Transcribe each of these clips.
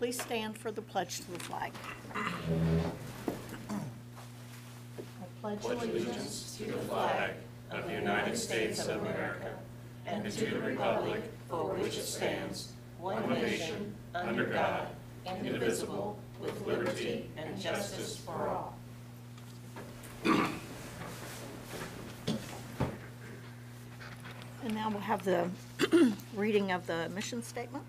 Please stand for the pledge to the flag. I pledge allegiance to the flag of the United States of America and to the republic for which it stands, one nation, under God, indivisible, with liberty and justice for all. And now we'll have the reading of the mission statement.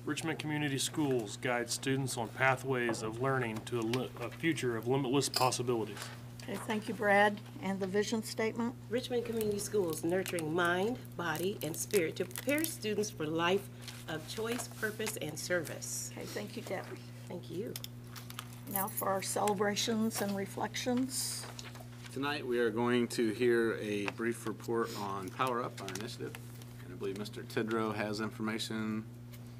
Richmond Community Schools guide students on pathways of learning to a future of limitless possibilities. Okay, thank you, Brad. And the vision statement? Richmond Community Schools nurturing mind, body, and spirit to prepare students for life of choice, purpose, and service. Okay, thank you, Debbie. Thank you. Now for our celebrations and reflections. Tonight we are going to hear a brief report on Power Up, our initiative. And I believe Mr. Tidrow has information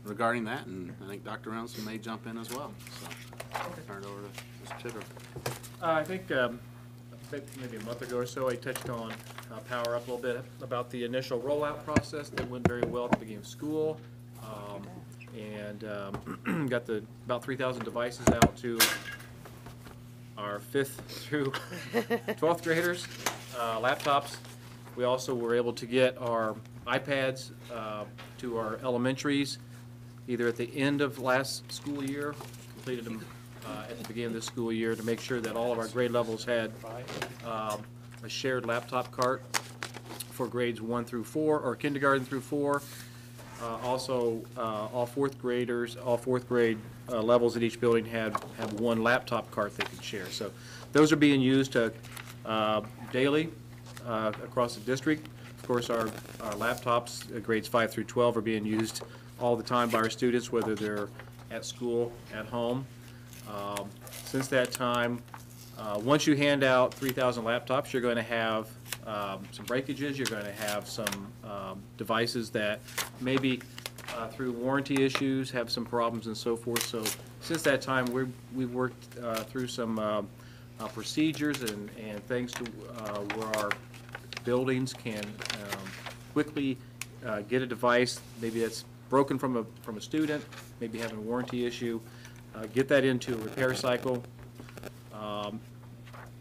regarding that, and I think Dr. Reynolds may jump in as well. So I'll turn it over to Mr. Tidrow. I think maybe a month ago or so I touched on Power Up a little bit about the initial rollout process that went very well at the beginning of school. And got about 3,000 devices out to our 5th through 12th graders, laptops. We also were able to get our iPads to our elementaries either at the end of last school year, completed them at the beginning of this school year to make sure that all of our grade levels had a shared laptop cart for grades 1 through 4 or kindergarten through 4. Also, all 4th graders, all 4th grade levels at each building have one laptop cart they can share. So those are being used daily across the district. Of course, our laptops, grades 5 through 12, are being used all the time by our students, whether they're at school, at home. Since that time, once you hand out 3,000 laptops, you're going to have some breakages. You're going to have some devices that maybe through warranty issues have some problems and so forth. So since that time, we've worked through some procedures and things to where our buildings can quickly get a device maybe that's broken from a student, maybe having a warranty issue, get that into a repair cycle.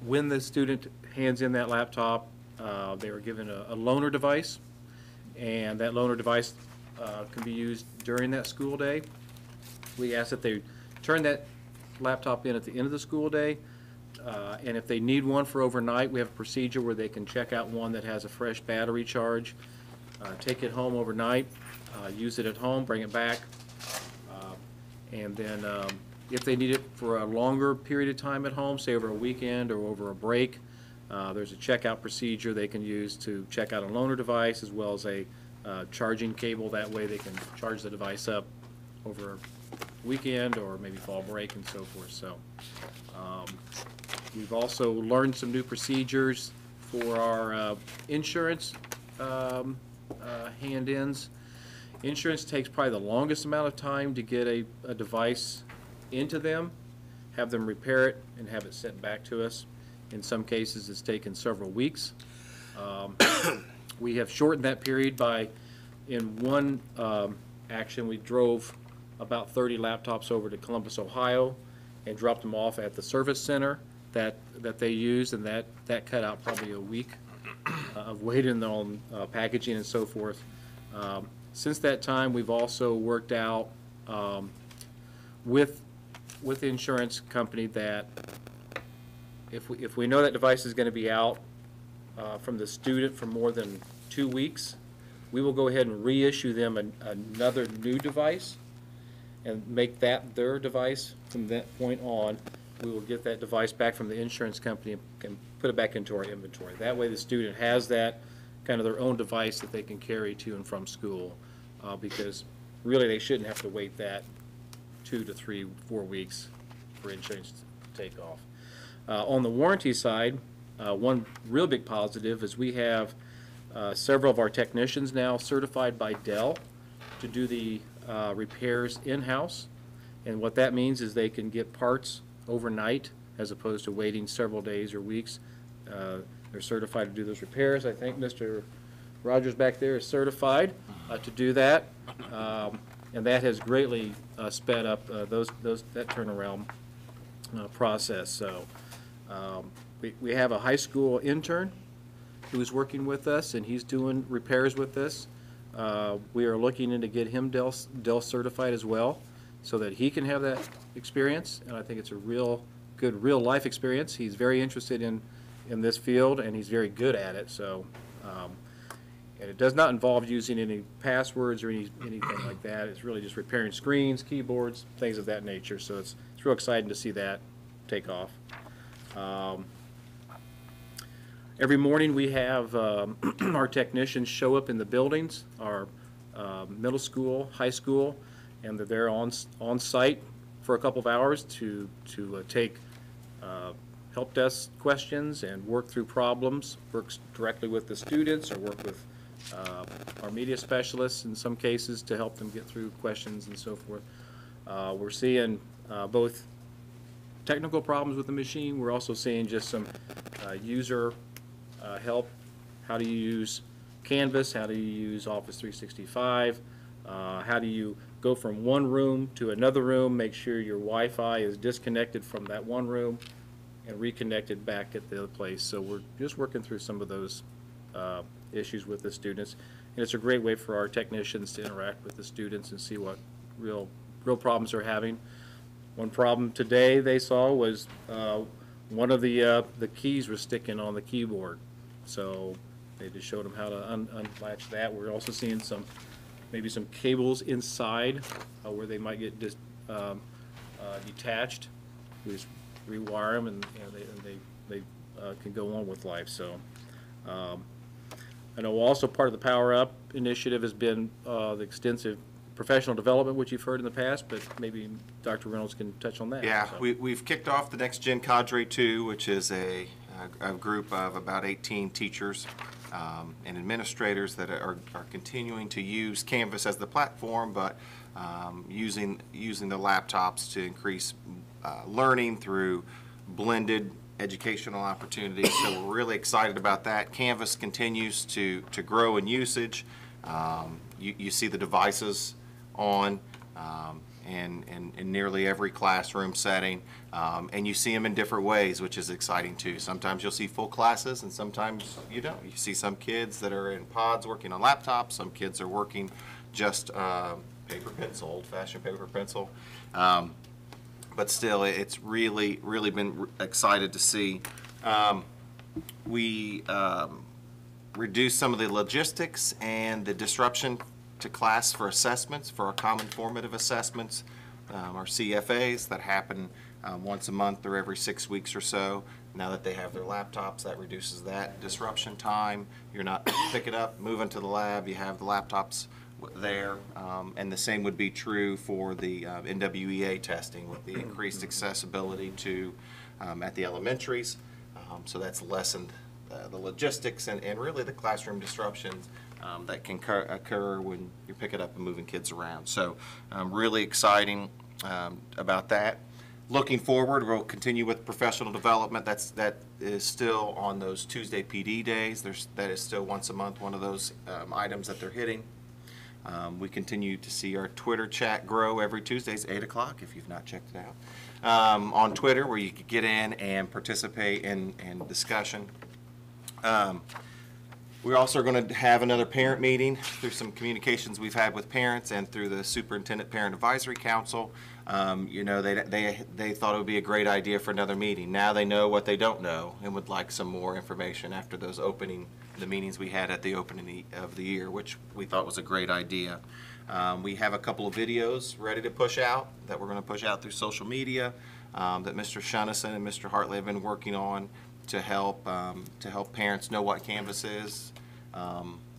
When the student hands in that laptop, they were given a loaner device, and that loaner device can be used during that school day. We ask that they turn that laptop in at the end of the school day, and if they need one for overnight, we have a procedure where they can check out one that has a fresh battery charge, take it home overnight, use it at home, bring it back, and then if they need it for a longer period of time at home, say over a weekend or over a break, there's a checkout procedure they can use to check out a loaner device as well as a charging cable. That way they can charge the device up over a weekend or maybe fall break and so forth. So we've also learned some new procedures for our insurance hand-ins. Insurance takes probably the longest amount of time to get a device into them, have them repair it, and have it sent back to us. In some cases, it's taken several weeks. We have shortened that period by, in one action, we drove about 30 laptops over to Columbus, Ohio, and dropped them off at the service center that they use, and that cut out probably a week of waiting on packaging and so forth. Since that time, we've also worked out with the insurance company that if we know that device is going to be out from the student for more than 2 weeks, we will go ahead and reissue them another new device and make that their device. From that point on, we will get that device back from the insurance company and put it back into our inventory. That way the student has that kind of their own device that they can carry to and from school, because really they shouldn't have to wait that 2 to 3, 4 weeks for insurance to take off. On the warranty side, one real big positive is we have several of our technicians now certified by Dell to do the repairs in-house, and what that means is they can get parts overnight as opposed to waiting several days or weeks. They're certified to do those repairs. I think Mr. Rogers back there is certified to do that. and that has greatly sped up that turnaround process. So we have a high school intern who's working with us, and he's doing repairs with us. We are looking into get him Dell certified as well, so that he can have that experience, and I think it's a good real life experience. He's very interested in this field, and he's very good at it. So, and it does not involve using any passwords or anything like that. It's really just repairing screens, keyboards, things of that nature. So it's real exciting to see that take off. Every morning we have our technicians show up in the buildings, our middle school, high school, and they're there on site for a couple of hours to take help desk questions and work through problems, works directly with the students or work with our media specialists in some cases to help them get through questions and so forth. We're seeing both technical problems with the machine. We're also seeing just some user help. How do you use Canvas? How do you use Office 365? How do you go from one room to another room, make sure your Wi-Fi is disconnected from that one room and reconnected back at the other place. So we're just working through some of those issues with the students. And it's a great way for our technicians to interact with the students and see what real problems they're having. One problem today they saw was one of the keys was sticking on the keyboard. So they just showed them how to unlatch that. We're also seeing maybe some cables inside where they might get detached. We just rewire them, and they can go on with life. So I know also part of the Power Up initiative has been the extensive professional development, which you've heard in the past, but maybe Dr. Reynolds can touch on that. Yeah, So. we've kicked off the Next Gen Cadre 2, which is a group of about 18 teachers and administrators that are continuing to use Canvas as the platform, but using the laptops to increase learning through blended educational opportunities. So we're really excited about that. Canvas continues to grow in usage. You see the devices on in nearly every classroom setting, and you see them in different ways, which is exciting too. Sometimes you'll see full classes, and sometimes you don't. You see some kids that are in pods working on laptops. Some kids are working just paper pencil, old-fashioned paper pencil. But still, it's really been excited to see. We reduce some of the logistics and the disruption to class for assessments, for our common formative assessments, our CFAs that happen once a month or every 6 weeks or so. Now that they have their laptops, that reduces that disruption time. You're not picking up, moving to the lab, you have the laptops there, and the same would be true for the NWEA testing with the increased accessibility to at the elementaries. So that's lessened the logistics and really the classroom disruptions that can occur when you're picking up and moving kids around. So really exciting about that. Looking forward, we'll continue with professional development. That is still on those Tuesday PD days. That is still once a month, one of those items that they're hitting. We continue to see our Twitter chat grow every Tuesdays, 8 o'clock, if you've not checked it out, on Twitter, where you can get in and participate in discussion. We're also going to have another parent meeting through some communications we've had with parents and through the Superintendent Parent Advisory Council. You know, they thought it would be a great idea for another meeting. Now they know what they don't know and would like some more information after those the meetings we had at the opening of the year, which we thought was a great idea. We have a couple of videos ready to push out that we're going to push out through social media that Mr. Shunnison and Mr. Hartley have been working on to help parents know what Canvas is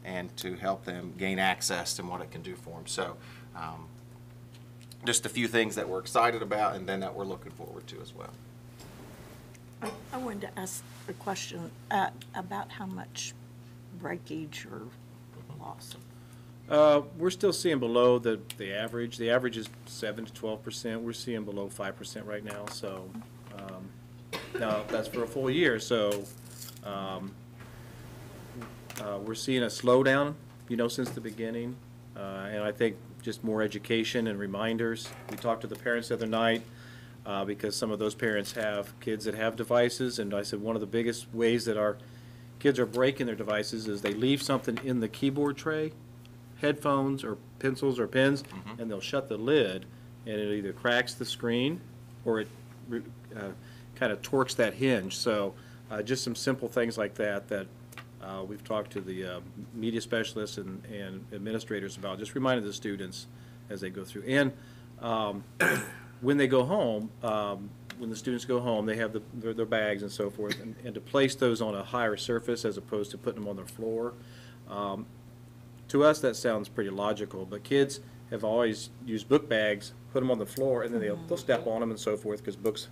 and to help them gain access and what it can do for them. So just a few things that we're excited about and then that we're looking forward to as well. I wanted to ask a question about how much breakage or loss. We're still seeing below the average. The average is 7 to 12%. We're seeing below 5% right now. So now that's for a full year. So we're seeing a slowdown, you know, since the beginning. And I think just more education and reminders. We talked to the parents the other night, because some of those parents have kids that have devices, and I said one of the biggest ways that our kids are breaking their devices is they leave something in the keyboard tray, headphones or pencils or pens, and they'll shut the lid, and it either cracks the screen or it kind of torques that hinge. So just some simple things like that we've talked to the media specialists and administrators about, just reminding the students as they go through. And when they go home, when the students go home, they have their bags and so forth, and to place those on a higher surface as opposed to putting them on the floor. To us, that sounds pretty logical, but kids have always used book bags, put them on the floor, and then they'll step on them and so forth, because books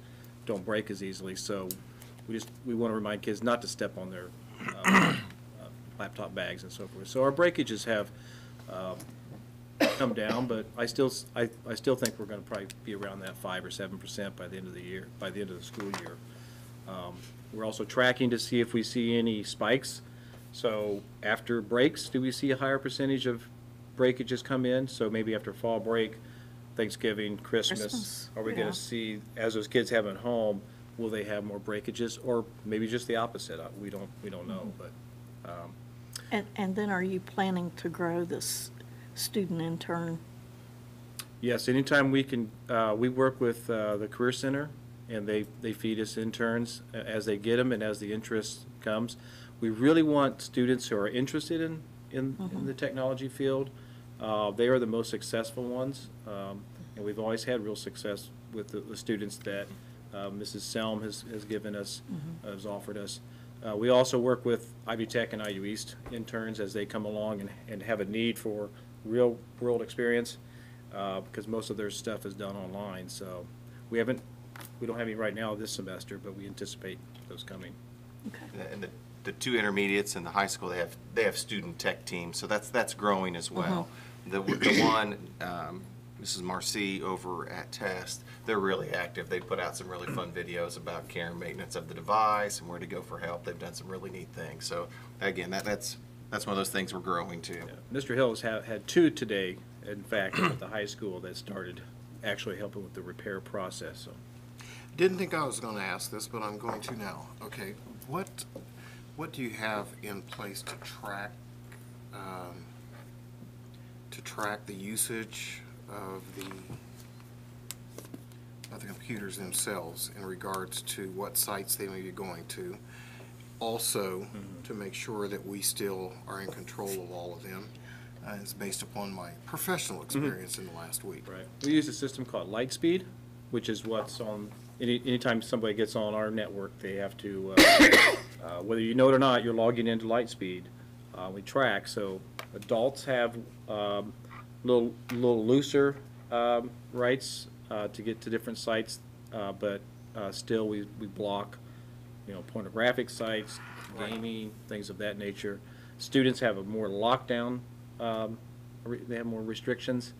don't break as easily. So we want to remind kids not to step on their laptop bags and so forth. So our breakages have come down, but I still think we're going to probably be around that 5 or 7% by the end of the year, by the end of the school year. We're also tracking to see if we see any spikes. So after breaks, do we see a higher percentage of breakages come in? So maybe after fall break, Thanksgiving, Christmas, are we going yeah. to see, as those kids have at home, will they have more breakages, or maybe just the opposite? We don't know, but. And then are you planning to grow this student intern? Yes, anytime we can, we work with the Career Center, and they feed us interns as they get them and as the interest comes. We really want students who are interested in the technology field. They are the most successful ones, and we've always had real success with the students that Mrs. Selm has given us, has offered us. We also work with Ivy Tech and IU East interns as they come along and have a need for real world experience, because most of their stuff is done online. So we don't have any right now this semester, but we anticipate those coming. Okay. And the two intermediates in the high school, they have student tech teams, so that's growing as well. The one, Mrs. Marcy over at Test, they're really active. They put out some really fun videos about care and maintenance of the device and where to go for help. They've done some really neat things. So again, that's one of those things we're growing too. Yeah. Mr. Hill has had two today, in fact, at the high school that started actually helping with the repair process. So. Didn't think I was going to ask this, but I'm going to now. Okay, what do you have in place to track the usage of the computers themselves in regards to what sites they may be going to? Also, to make sure that we still are in control of all of them. It's based upon my professional experience in the last week. Right. We use a system called Lightspeed, which is what's on. Anytime somebody gets on our network, they have to, whether you know it or not, you're logging into Lightspeed. We track. So adults have little looser rights to get to different sites, but still we block, pornographic sites, gaming, things of that nature. Students have a more lockdown. They have more restrictions,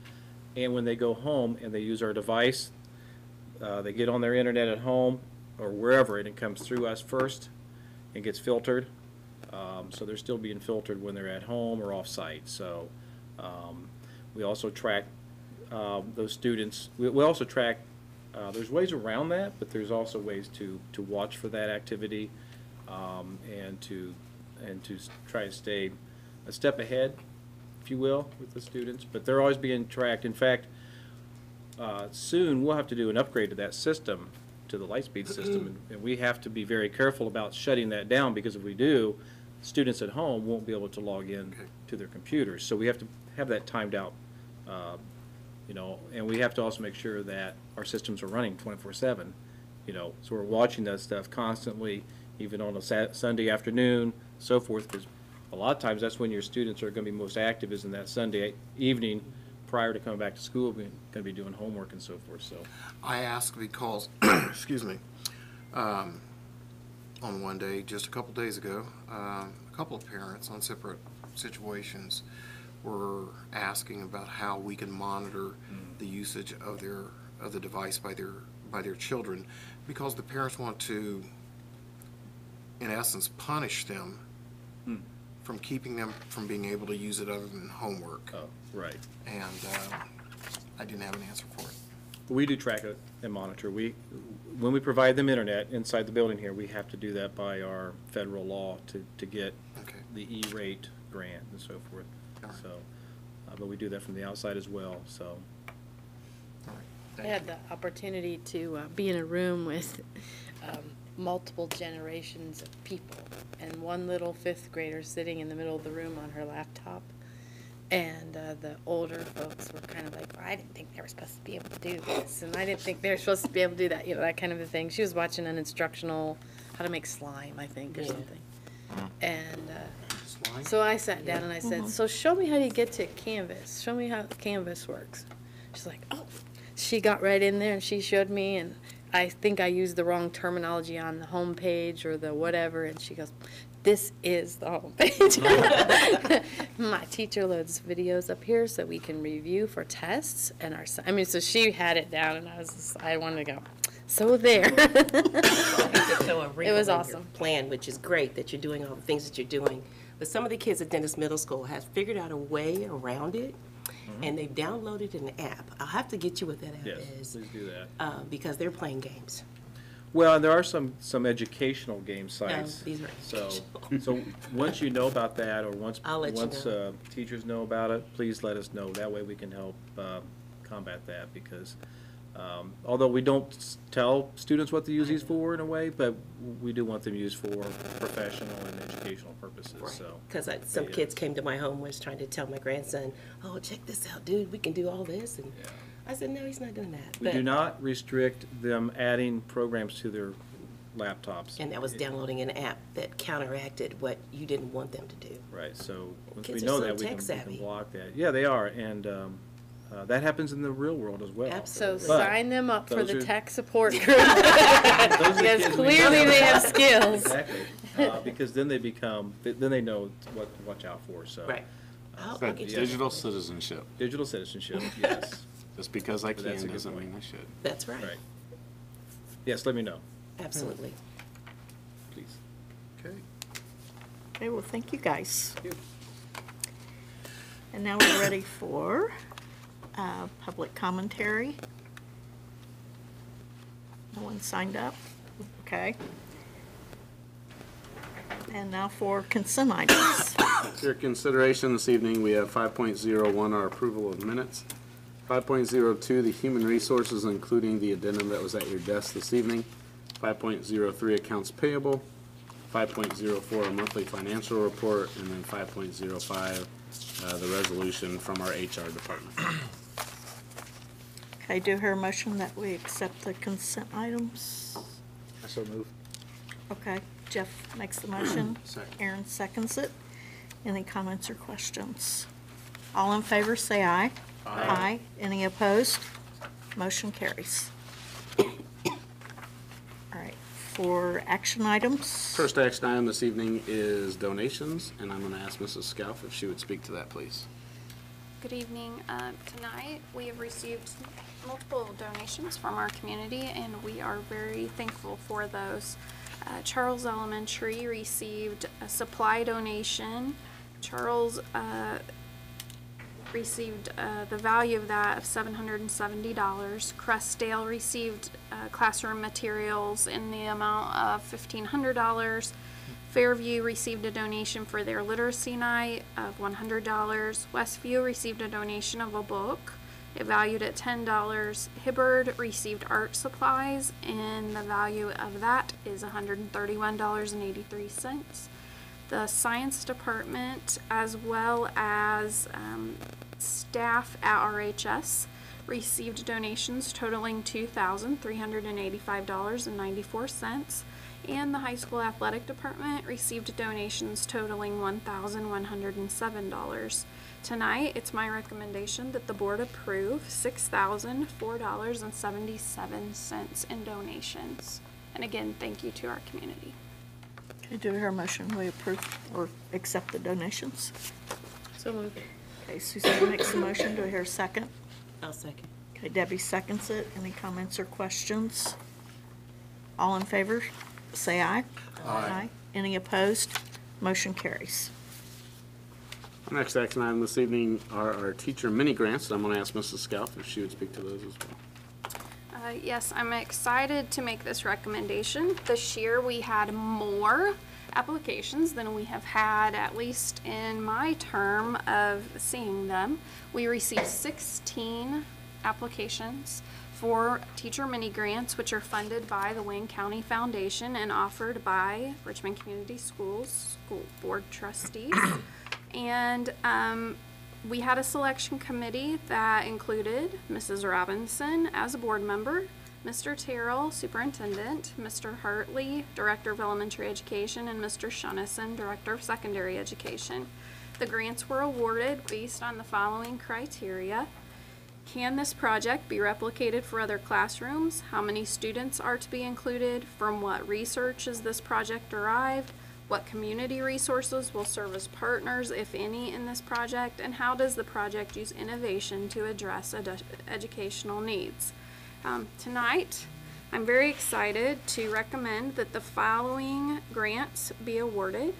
and when they go home and they use our device, they get on their internet at home or wherever, and it comes through us first and gets filtered. So they're still being filtered when they're at home or off-site. So we also track those students. We also track, there's ways around that, but there's also ways to watch for that activity, and to try to stay a step ahead, if you will, with the students. But they're always being tracked. In fact, soon we'll have to do an upgrade to that system, to the Lightspeed system, and we have to be very careful about shutting that down, because if we do, students at home won't be able to log in to their computers. So we have to have that timed out, and we have to also make sure that our systems are running 24/7, so we're watching that stuff constantly, even on a Sunday afternoon, so forth, because a lot of times that's when your students are going to be most active, is in that Sunday evening prior to coming back to school, we're going to be doing homework and so forth. So I ask because, excuse me, on one day, just a couple days ago, a couple of parents on separate situations were asking about how we can monitor the usage of the device by their children, because the parents want to, in essence, punish them from keeping them from being able to use it other than homework. oh, Right. And I didn't have an answer for it. We do track it and monitor. When we provide them internet inside the building here, we have to do that by our federal law to get Okay. the E-rate grant and so forth. All right. So, but we do that from the outside as well, so. All right. I Thank had you. the opportunity to be in a room with multiple generations of people, and one little fifth grader sitting in the middle of the room on her laptop. And the older folks were kind of like, well, I didn't think they were supposed to be able to do this, and I didn't think they were supposed to be able to do that, that kind of a thing. She was watching an instructional, how to make slime, I think, or Yeah. something. And Slime? so I sat down and I said, so show me how you get to Canvas. Show me how Canvas works. She's like, oh. She got right in there and she showed me, and I think I used the wrong terminology on the home page or the whatever, and she goes, this is the home page. My teacher loads videos up here so we can review for tests and so she had it down, and I wanted to go, so there. It was awesome. Plan, which is great that you're doing all the things that you're doing. But some of the kids at Dennis Middle School have figured out a way around it, and they've downloaded an app. I'll have to get you what that app Yes, is. please do that. Because they're playing games. Well, and there are some educational game sites. these are So once you know about that, or once I'll let you know. Teachers know about it, please let us know. That way we can help combat that, because although we don't tell students what to use these for in a way, but we do want them used for professional and educational purposes, so. Because some kids came to my home, was trying to tell my grandson, oh, check this out, dude, we can do all this. And Yeah. I said, no, he's not doing that. We do not restrict them adding programs to their laptops. And that was downloading an app that counteracted what you didn't want them to do. Right, so once we Kids are know so that, we tech-savvy. can block that. Yeah, they are, and that happens in the real world as well. Absolutely. So But sign them up for those the are- tech support group. Those are the Because kids we clearly know. they have skills. Exactly, because then they know what to watch out for, so. Right. I'll But get you. digital citizenship. Digital citizenship, yes, Just because I But that's a can good doesn't point. mean I should. That's right. right. Yes, let me know, Absolutely. please. Okay. Okay, well, thank you, guys. Thank you. And now we're ready for public commentary. No one signed up? Okay. And now for consent items. For your consideration this evening, we have 5.01, our approval of minutes. 5.02, the human resources, including the addendum that was at your desk this evening. 5.03, accounts payable. 5.04, a monthly financial report, and then 5.05, the resolution from our HR department. Okay, do I hear a motion that we accept the consent items? I so move. Okay, Jeff makes the motion. Second. Aaron seconds it. Any comments or questions? All in favor, say aye. Aye. Any opposed? Motion carries. All right, for action items? First action item this evening is donations, and I'm going to ask Mrs. Scalf if she would speak to that, please. Good evening. Tonight, we have received multiple donations from our community, and we are very thankful for those. Charles Elementary received a supply donation. Charles received the value of that of $770. Crestdale received classroom materials in the amount of $1,500. Fairview received a donation for their literacy night of $100. Westview received a donation of a book, valued at $10. Hibbard received art supplies, and the value of that is $131.83. The science department, as well as staff at RHS, received donations totaling $2,385.94. And the high school athletic department received donations totaling $1,107. Tonight, it's my recommendation that the board approve $6,004.77 in donations. And again, thank you to our community. Okay, do I hear a motion we approve or accept the donations? So moved. Okay, Suzanne makes the motion. Do I hear a second? I'll second. Okay, Debbie seconds it. Any comments or questions? All in favor, say aye. Aye. Any opposed? Motion carries. Our next action item this evening are our teacher mini grants. I'm going to ask Mrs. Scout if she would speak to those as well. Yes, I'm excited to make this recommendation. This year we had more applications than we have had, at least in my term of seeing them. We received 16 applications for teacher mini grants, which are funded by the Wayne County Foundation and offered by Richmond Community Schools School Board trustees. And we had a selection committee that included Mrs. Robinson as a board member, Mr. Terrell, superintendent, Mr. Hartley, director of elementary education, and Mr. Shunnison, director of secondary education. The grants were awarded based on the following criteria. Can this project be replicated for other classrooms? How many students are to be included? From what research is this project derived? What community resources will serve as partners, if any, in this project? And how does the project use innovation to address educational needs? Tonight, I'm very excited to recommend that the following grants be awarded.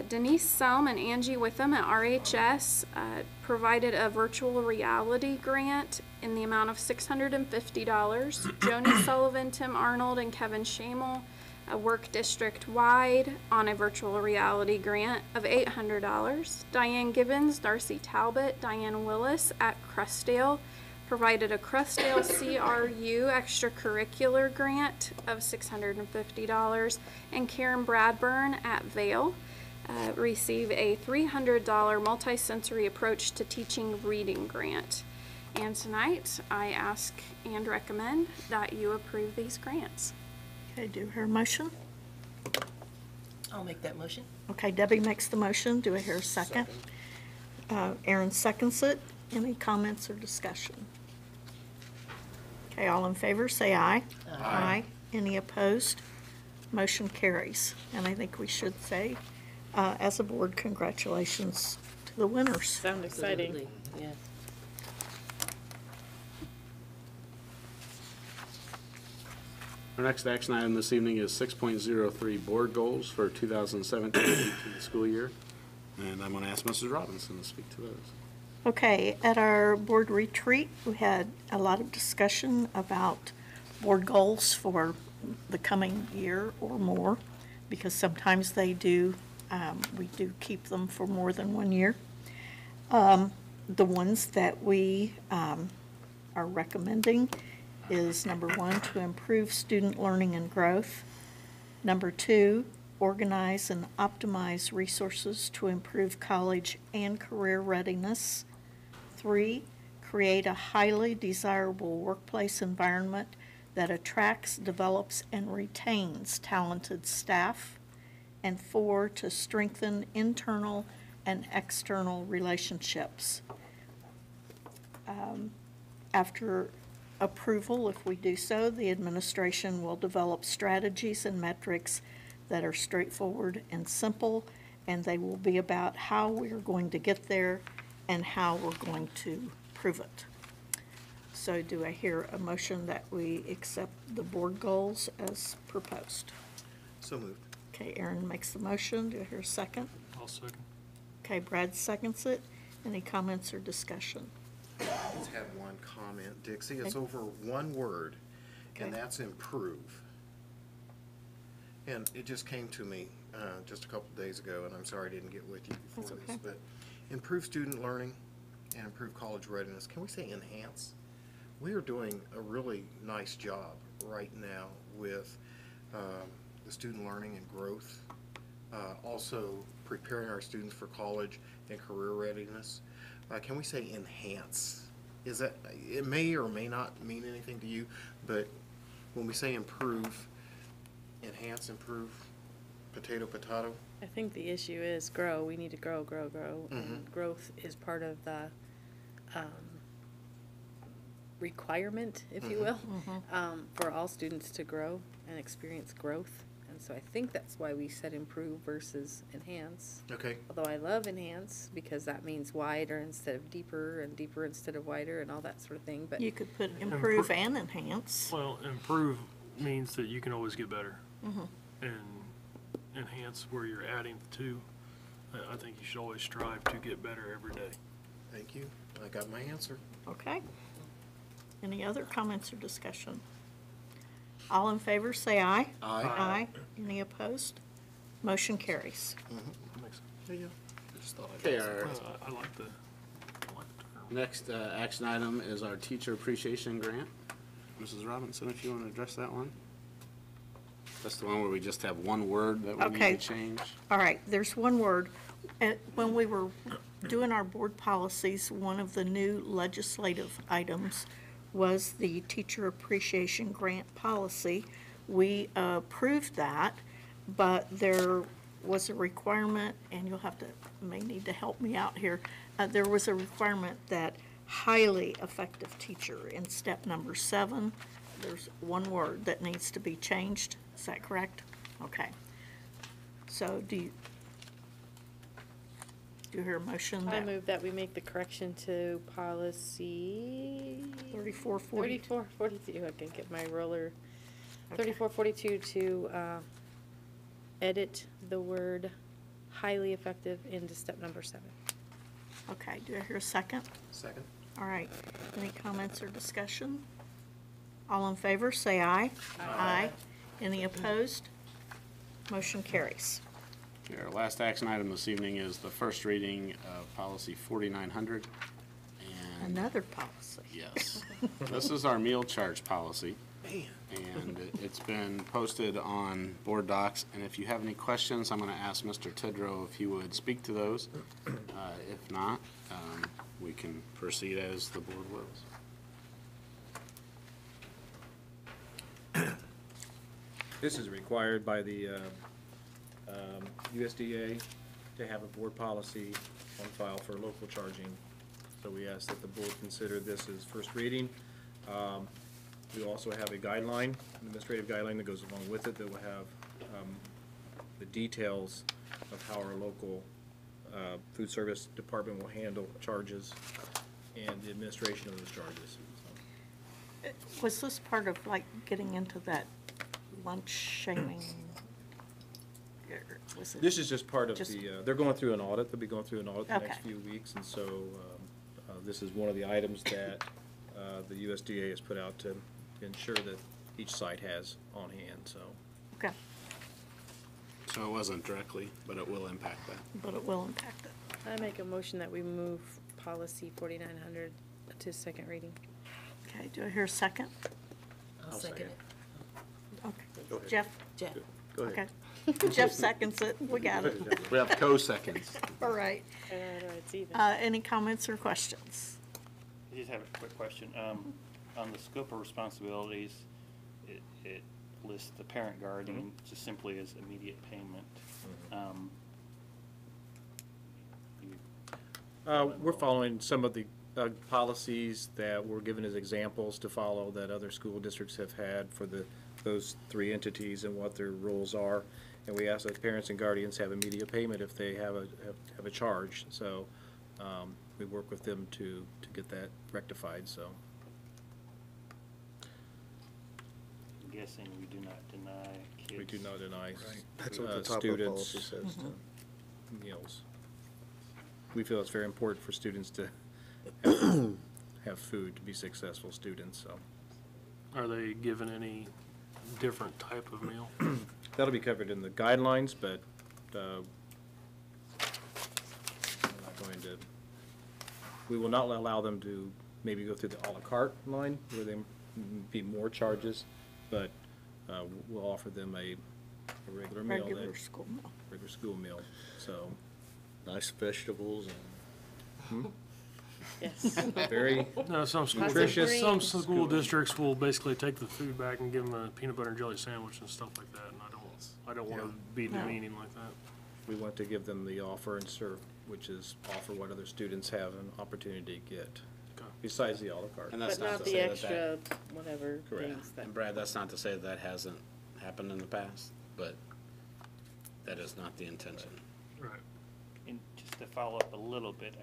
Denise Selm and Angie Witham at RHS provided a virtual reality grant in the amount of $650. Joni Sullivan, Tim Arnold, and Kevin Shamel work district-wide on a virtual reality grant of $800. Diane Gibbons, Darcy Talbot, Diane Willis at Crestdale provided a Crestdale CRU extracurricular grant of $650. And Karen Bradburn at Vail receive a $300 multisensory approach to teaching reading grant. And tonight, I ask and recommend that you approve these grants. Okay, do I hear a motion? I'll make that motion. Okay, Debbie makes the motion. Do I hear a second? Aaron seconds it. Any comments or discussion? Okay, all in favor, say aye. Aye. Any opposed? Motion carries. And I think we should say, as a board, congratulations to the winners. Sound exciting. Absolutely, yeah. Our next action item this evening is 6.03 board goals for 2017-18 school year. And I'm going to ask Mrs. Robinson to speak to those. Okay, at our board retreat, we had a lot of discussion about board goals for the coming year or more, because sometimes they do, we do keep them for more than 1 year. The ones that we are recommending is number 1, to improve student learning and growth. Number 2, organize and optimize resources to improve college and career readiness. 3, create a highly desirable workplace environment that attracts, develops, and retains talented staff. And 4, to strengthen internal and external relationships. After approval, if we do so, the administration will develop strategies and metrics that are straightforward and simple, and they will be about how we are going to get there and how we're going to prove it. So do I hear a motion that we accept the board goals as proposed? So moved. Okay, Aaron makes the motion. Do I hear a second? I'll second. Okay, Brad seconds it. Any comments or discussion? I just have one comment, Dixie. It's Okay. over one word, and Okay. that's improve. And it just came to me just a couple of days ago, and I'm sorry I didn't get with you before That's this. okay. But improve student learning and improve college readiness. Can we say enhance? We are doing a really nice job right now with the student learning and growth. Also preparing our students for college and career readiness. Can we say enhance? Is that, it may or may not mean anything to you, but when we say improve, enhance, improve, potato, potato? I think the issue is grow. We need to grow, grow, grow. And growth is part of the requirement, if you will, for all students to grow and experience growth. And so I think that's why we said improve versus enhance. Okay. Although I love enhance because that means wider instead of deeper and deeper instead of wider and all that sort of thing. But You could put improve and enhance. Well, improve means that you can always get better. And enhance where you're adding to. I think you should always strive to get better every day. Thank you. I got my answer. Okay. Any other comments or discussion? All in favor, say aye. Aye. Aye. Any opposed? Motion carries. There you go. Just thought I'd Okay, ask. our I like the term. next action item is our teacher appreciation grant. Mrs. Robinson, if you want to address that one. That's the one where we just have one word that we Okay. need to change. All right, there's one word. When we were doing our board policies, one of the new legislative items was the teacher appreciation grant policy. We approved that, but there was a requirement, and you'll have to, may need to help me out here. There was a requirement that highly effective teacher in step number 7, there's one word that needs to be changed. Is that correct? Okay. So do you hear a motion I that move that we make the correction to policy 3440? 3442, I can get my roller, 3442 to edit the word highly effective into step number 7. Okay, do I hear a second? Second. All right, any comments or discussion? All in favor, say aye. Aye. Any opposed? Motion carries. Okay, our last action item this evening is the first reading of policy 4900. And Another policy. yes, this is our meal charge policy. And it's been posted on board docs, and if you have any questions, I'm going to ask Mr. Tidrow if he would speak to those. If not, we can proceed as the board wills. This is required by the USDA to have a board policy on file for local charging. So we ask that the board consider this as first reading. We also have a guideline, an administrative guideline that goes along with it that will have the details of how our local food service department will handle charges and the administration of those charges. Was this part of like getting into that lunch shaming? Or was it- This is just part of Just- the, they're going through an audit, they'll be going through an audit the next Okay. few weeks, and so this is one of the items that the USDA has put out to ensure that each site has on hand, so. Okay, So it wasn't directly, but it will impact that. but it will impact it. I make a motion that we move policy 4900 to second reading. Okay, do I hear a second? I'll second it. Okay. Jeff? Jeff? Go ahead. Okay. Jeff seconds it. We got it. We have co-seconds. All right. It's even. Any comments or questions? I just have a quick question. On the scope of responsibilities, it lists the parent guardian just simply as immediate payment. We're following some of the policies that were given as examples to follow that other school districts have had for those 3 entities and what their roles are. And we ask that parents and guardians have immediate payment if they have a charge. So we work with them to get that rectified, so. I'm guessing we do not deny kids. We do not deny That's what the top of the policy students says. meals. We feel it's very important for students to have food to be successful students, so. Are they given any different type of meal? That'll be covered in the guidelines, but we're not going to, we will not allow them to maybe go through the à la carte line where there be more charges, but we'll offer them a regular meal. Regular school meal. Regular school meal, so. Nice vegetables and. Yes. Very, No, some school, Nutritious. some school districts will basically take the food back and give them a peanut butter and jelly sandwich and stuff like that, and I don't want to be demeaning like that. we want to give them the offer and serve, which is offer what other students have an opportunity to get, Okay. besides the à la carte. And that's But not not to the say that extra, whatever Correct. things that. And Brad, that's not to say that hasn't happened in the past, but that is not the intention. Right. And just to follow up a little bit,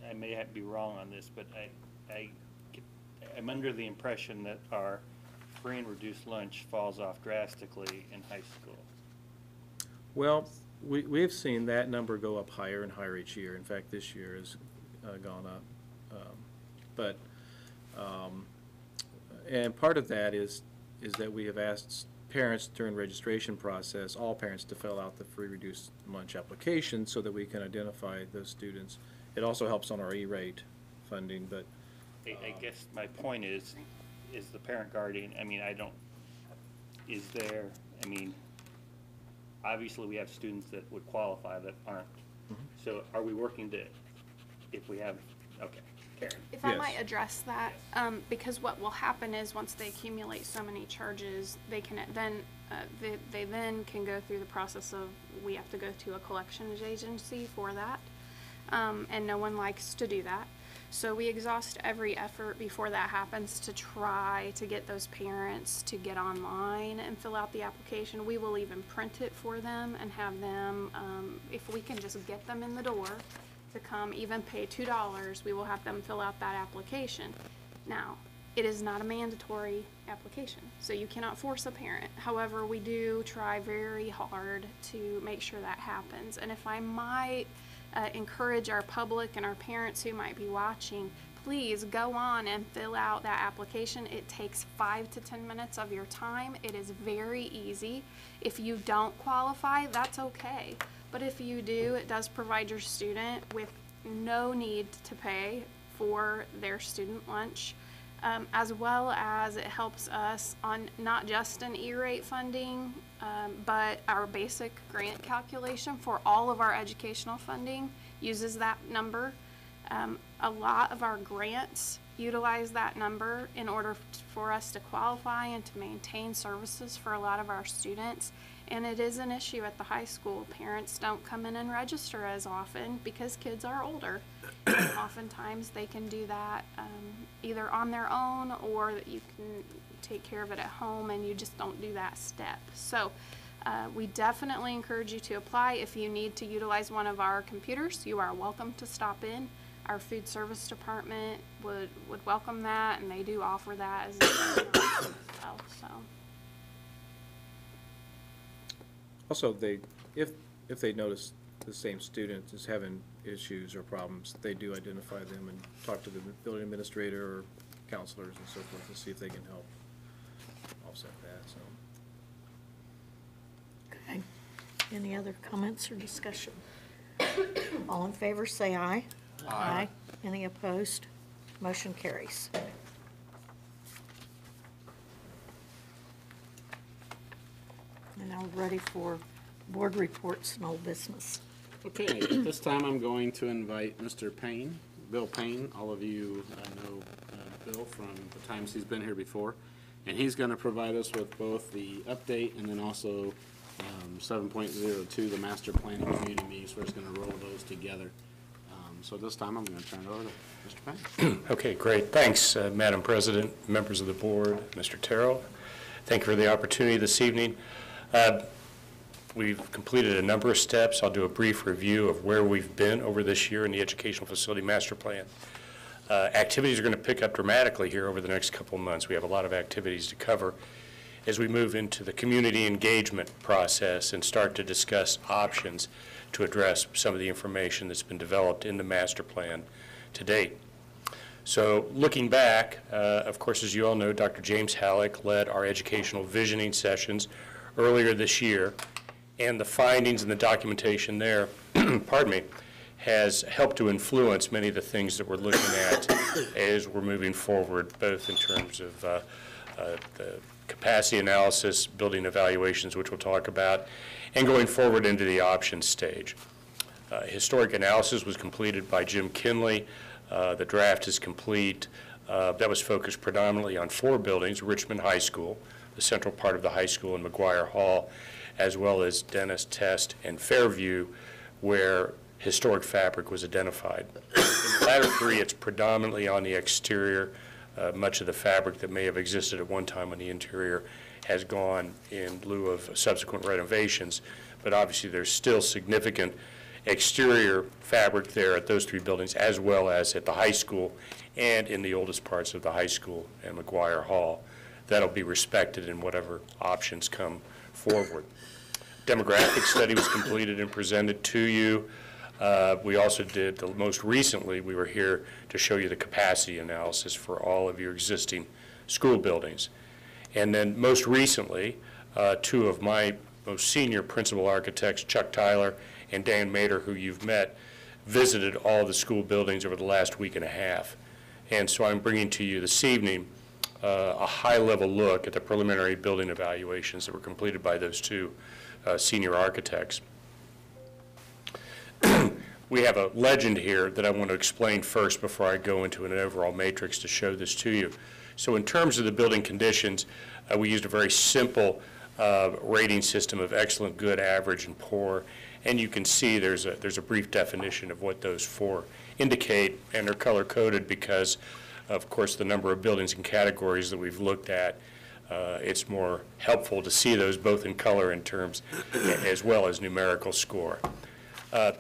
I may be wrong on this, but I'm under the impression that our free and reduced lunch falls off drastically in high school. Well, we've seen that number go up higher and higher each year. In fact, this year has gone up. And part of that is that we have asked parents during registration process, all parents, to fill out the free reduced lunch application so that we can identify those students. It also helps on our E-rate funding, but I guess my point is the parent guardian, I mean, obviously we have students that would qualify that aren't. So are we working to, if we have, okay, Karen. If I Yes. might address that, because what will happen is once they accumulate so many charges, they can then, they then can go through the process of, we have to go to a collections agency for that. And no one likes to do that. So we exhaust every effort before that happens to try to get those parents to get online and fill out the application. We will even print it for them and have them, if we can just get them in the door to come, even pay $2, we will have them fill out that application. Now, it is not a mandatory application, so you cannot force a parent. However, we do try very hard to make sure that happens. And if I might encourage our public and our parents who might be watching, please go on and fill out that application. It takes 5 to 10 minutes of your time. It is very easy. If you don't qualify, that's okay. But if you do, it does provide your student with no need to pay for their student lunch, as well as it helps us on not just an E-rate funding, but our basic grant calculation for all of our educational funding uses that number. A lot of our grants utilize that number in order for us to qualify and to maintain services for a lot of our students. And it is an issue at the high school. Parents don't come in and register as often because kids are older. And oftentimes they can do that either on their own, or that you can take care of it at home and you just don't do that step. So we definitely encourage you to apply. If you need to utilize one of our computers, you are welcome to stop in. Our food service department would welcome that, and they do offer that as well. So. also if they notice the same student is having issues or problems, they do identify them and talk to the building administrator or counselors and so forth to see if they can help offset that, so. Okay. Any other comments or discussion? All in favor, say aye. Aye. Any opposed? Motion carries. And now we're ready for board reports and old business. Okay, at this time I'm going to invite Mr. Payne, Bill Payne. All of you know Bill from the times he's been here before. And he's going to provide us with both the update and then also 7.02, the master planning community meetings, where he's going to roll those together. So this time I'm going to turn it over to Mr. Payne. Okay, great. Thanks, Madam President, members of the board, Mr. Terrell. Thank you for the opportunity this evening. We've completed a number of steps. I'll do a brief review of where we've been over this year in the Educational Facility Master Plan. Activities are going to pick up dramatically here over the next couple of months. We have a lot of activities to cover as we move into the community engagement process and start to discuss options to address some of the information that's been developed in the master plan to date. So looking back, of course, as you all know, Dr. James Halleck led our educational visioning sessions earlier this year, and the findings and the documentation there, pardon me, has helped to influence many of the things that we're looking at as we're moving forward, both in terms of the capacity analysis, building evaluations, which we'll talk about, and going forward into the options stage. Historic analysis was completed by Jim Kinley. The draft is complete. That was focused predominantly on 4 buildings: Richmond High School, the central part of the high school, and McGuire Hall, as well as Dennis, Test, and Fairview, where historic fabric was identified. In the latter 3, it's predominantly on the exterior. Much of the fabric that may have existed at one time on the interior has gone in lieu of subsequent renovations, but obviously there's still significant exterior fabric there at those 3 buildings, as well as at the high school and in the oldest parts of the high school and McGuire Hall. That'll be respected in whatever options come forward. demographic study was completed and presented to you. We also did, most recently, we were here to show you the capacity analysis for all of your existing school buildings. And then most recently, two of my most senior principal architects, Chuck Tyler and Dan Mader, who you've met, visited all the school buildings over the last week and a half. And so I'm bringing to you this evening a high-level look at the preliminary building evaluations that were completed by those two senior architects. We have a legend here that I want to explain first before I go into an overall matrix to show this to you. So in terms of the building conditions, we used a very simple rating system of excellent, good, average, and poor. And you can see there's a brief definition of what those four indicate, and they're color-coded because, of course, the number of buildings and categories that we've looked at, it's more helpful to see those both in color in terms as well as numerical score.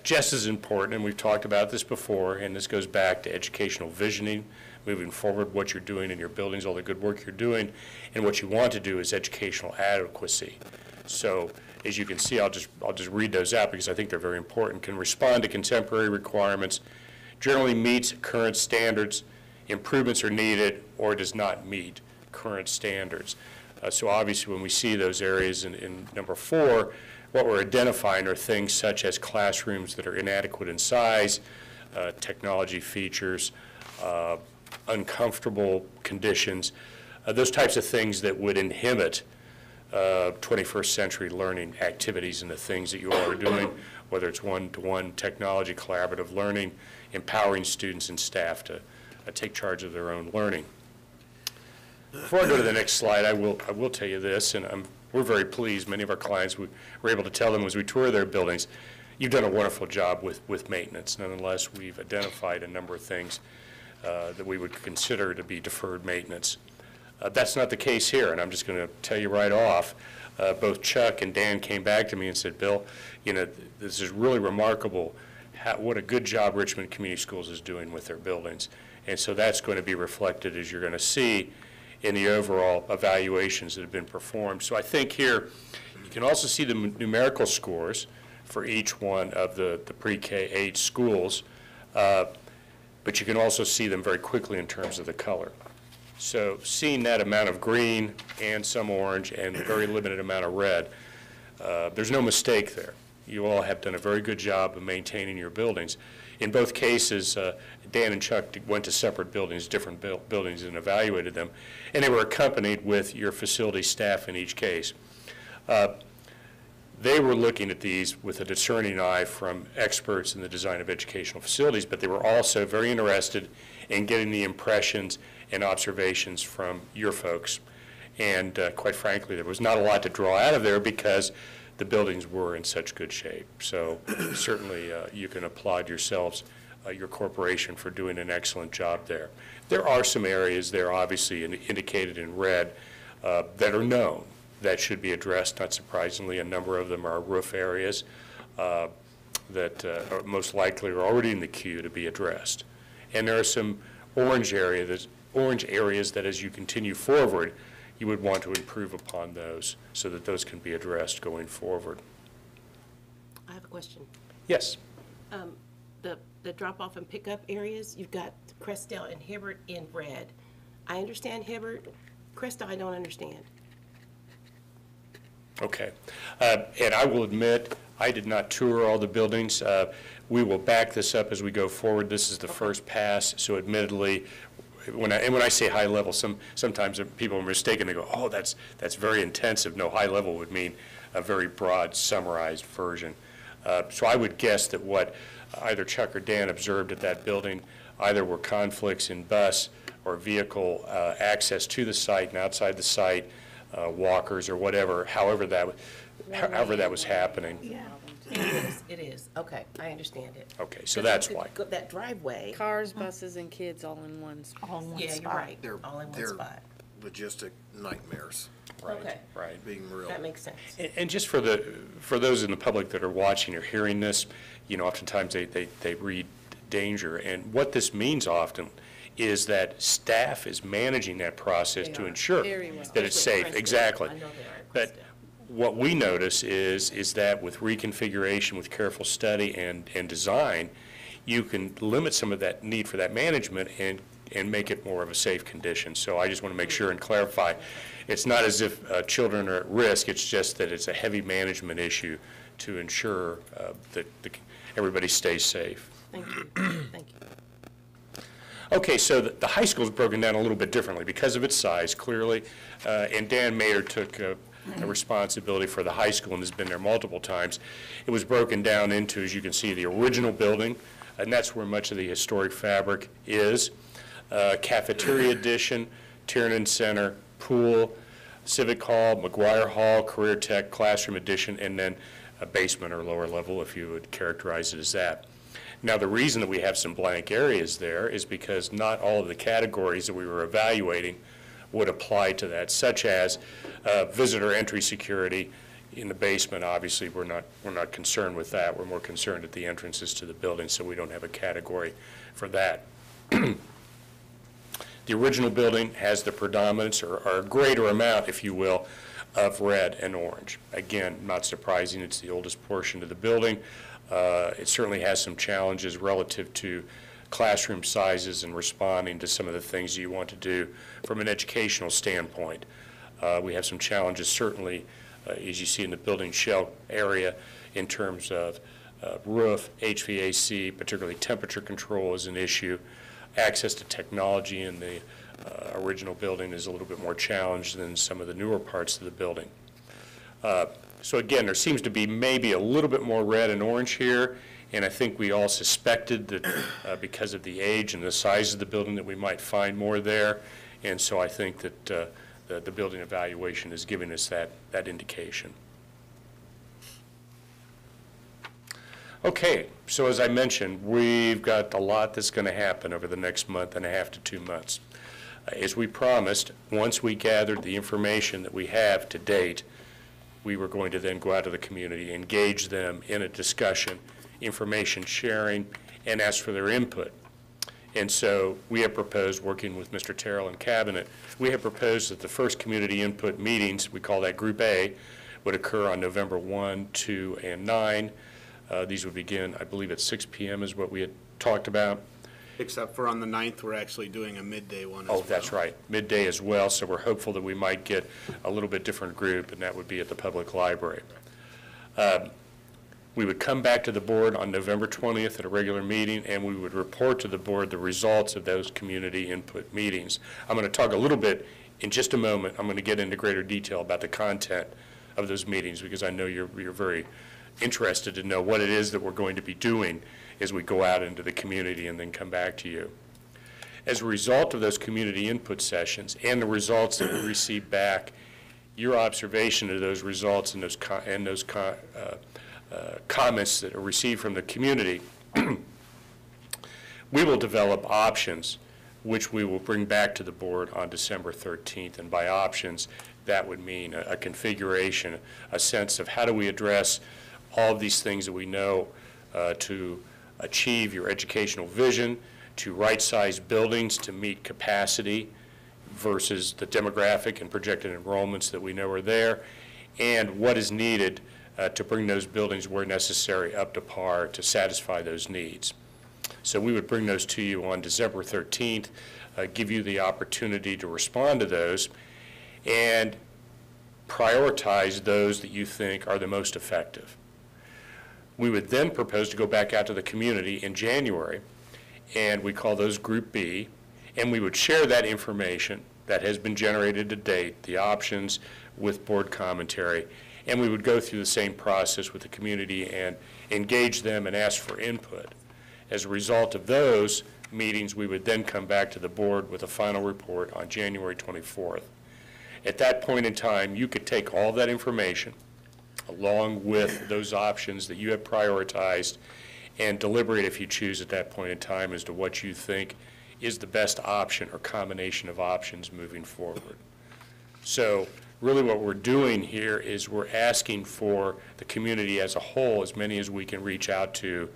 Just as important, and we've talked about this before, and this goes back to educational visioning, moving forward, what you're doing in your buildings, all the good work you're doing, and what you want to do is educational adequacy. So as you can see, I'll just read those out because I think they're very important. Can respond to contemporary requirements, generally meets current standards, improvements are needed, or does not meet current standards. So obviously when we see those areas in number 4, what we're identifying are things such as classrooms that are inadequate in size, technology features, uncomfortable conditions, those types of things that would inhibit 21st century learning activities and the things that you all are doing, whether it's one-to-one technology, collaborative learning, empowering students and staff to take charge of their own learning. Before I go to the next slide, I will tell you this, and we're very pleased. Many of our clients, we were able to tell them as we tour their buildings, you've done a wonderful job with maintenance. Nonetheless, we've identified a number of things that we would consider to be deferred maintenance. That's not the case here, and I'm just going to tell you right off. Both Chuck and Dan came back to me and said, Bill, you know, this is really remarkable what a good job Richmond Community Schools is doing with their buildings. And so that's going to be reflected, as you're going to see, in the overall evaluations that have been performed. So I think here you can also see the numerical scores for each one of the pre-K 8 schools, but you can also see them very quickly in terms of the color. So seeing that amount of green and some orange and a very limited amount of red, there's no mistake there. You all have done a very good job of maintaining your buildings. In both cases, Dan and Chuck went to separate buildings, different buildings, and evaluated them, and they were accompanied with your facility staff in each case. They were looking at these with a discerning eye from experts in the design of educational facilities, but they were also very interested in getting the impressions and observations from your folks. And quite frankly, there was not a lot to draw out of there because the buildings were in such good shape. So certainly you can applaud yourselves, your corporation, for doing an excellent job there. There are some areas there, obviously indicated in red, that are known that should be addressed. Not surprisingly, a number of them are roof areas that are most likely are already in the queue to be addressed. And there are some orange areas that as you continue forward, you would want to improve upon those so that those can be addressed going forward. I have a question. Yes. The drop-off and pickup areas, you've got Crestdale and Hibbert in red. I understand Hibbert. Crestdale, I don't understand. Okay. And I will admit, I did not tour all the buildings. We will back this up as we go forward. This is the first pass, so admittedly, when I say high level, sometimes people are mistaken. They go, oh, that's very intensive. No, high level would mean a very broad, summarized version. So I would guess that what either Chuck or Dan observed at that building either were conflicts in bus or vehicle access to the site and outside the site, walkers or whatever, however that was happening. Yeah. It is. Okay, I understand it. Okay, so that's why. That driveway. Cars, buses, and kids all in one spot. All in one Yeah, spot. you're right. They're, All in one they're spot. logistic nightmares, Right, Okay. right. being real. That makes sense. And just for those in the public that are watching or hearing this, you know, oftentimes they read danger. And what this means often is that staff is managing that process to ensure Very well. that it's safe. Exactly. I know they are. But what we notice is that with reconfiguration, with careful study and design, you can limit some of that need for that management and make it more of a safe condition. So I just want to make sure and clarify, it's not as if children are at risk, it's just that it's a heavy management issue to ensure that everybody stays safe. Thank you, thank you. Okay, so the high school is broken down a little bit differently because of its size, clearly, and Dan Mayer took a responsibility for the high school and has been there multiple times. It was broken down into, as you can see, the original building, and that's where much of the historic fabric is. Cafeteria addition, Tiernan Center, pool, Civic Hall, McGuire Hall, Career Tech, classroom addition, and then a basement or lower level, if you would characterize it as that. Now, the reason that we have some blank areas there is because not all of the categories that we were evaluating would apply to that, such as visitor entry security in the basement. Obviously, we're not concerned with that. We're more concerned at the entrances to the building, so we don't have a category for that. The original building has the predominance, or a greater amount, if you will, of red and orange. Again, not surprising, it's the oldest portion of the building. It certainly has some challenges relative to classroom sizes and responding to some of the things you want to do from an educational standpoint. We have some challenges certainly, as you see in the building shell area, in terms of roof, HVAC, particularly temperature control is an issue. Access to technology in the original building is a little bit more challenged than some of the newer parts of the building. So again, there seems to be maybe a little bit more red and orange here, and I think we all suspected that because of the age and the size of the building that we might find more there, and so I think that the building evaluation is giving us that indication. Okay, so as I mentioned, we've got a lot that's going to happen over the next month and a half to 2 months. As we promised, once we gathered the information that we have to date, we were going to then go out to the community, engage them in a discussion, information sharing, and ask for their input. And so we have proposed, working with Mr. Terrell and Cabinet, we have proposed that the first community input meetings, we call that Group A, would occur on November 1, 2, and 9. These would begin, I believe, at 6 p.m. is what we had talked about. Except for on the 9th, we're actually doing a midday one as well. Oh, that's right, midday as well, so we're hopeful that we might get a little bit different group, and that would be at the public library. We would come back to the board on November 20th at a regular meeting, and we would report to the board the results of those community input meetings. I'm going to talk a little bit in just a moment. I'm going to get into greater detail about the content of those meetings, because I know you're very interested to know what it is that we're going to be doing as we go out into the community and then come back to you. As a result of those community input sessions and the results that we receive back, your observation of those results and those comments that are received from the community, we will develop options which we will bring back to the board on December 13th. And by options, that would mean a configuration, a sense of how do we address all of these things that we know to achieve your educational vision, to right-size buildings to meet capacity versus the demographic and projected enrollments that we know are there, and what is needed to bring those buildings where necessary up to par to satisfy those needs. So we would bring those to you on December 13th, give you the opportunity to respond to those, and prioritize those that you think are the most effective. We would then propose to go back out to the community in January, and we call those Group B, and we would share that information that has been generated to date, the options with board commentary, and we would go through the same process with the community and engage them and ask for input. As a result of those meetings, we would then come back to the board with a final report on January 24th. At that point in time, you could take all that information along with those options that you have prioritized and deliberate, if you choose at that point in time, as to what you think is the best option or combination of options moving forward. So really what we're doing here is we're asking for the community as a whole, as many as we can reach out to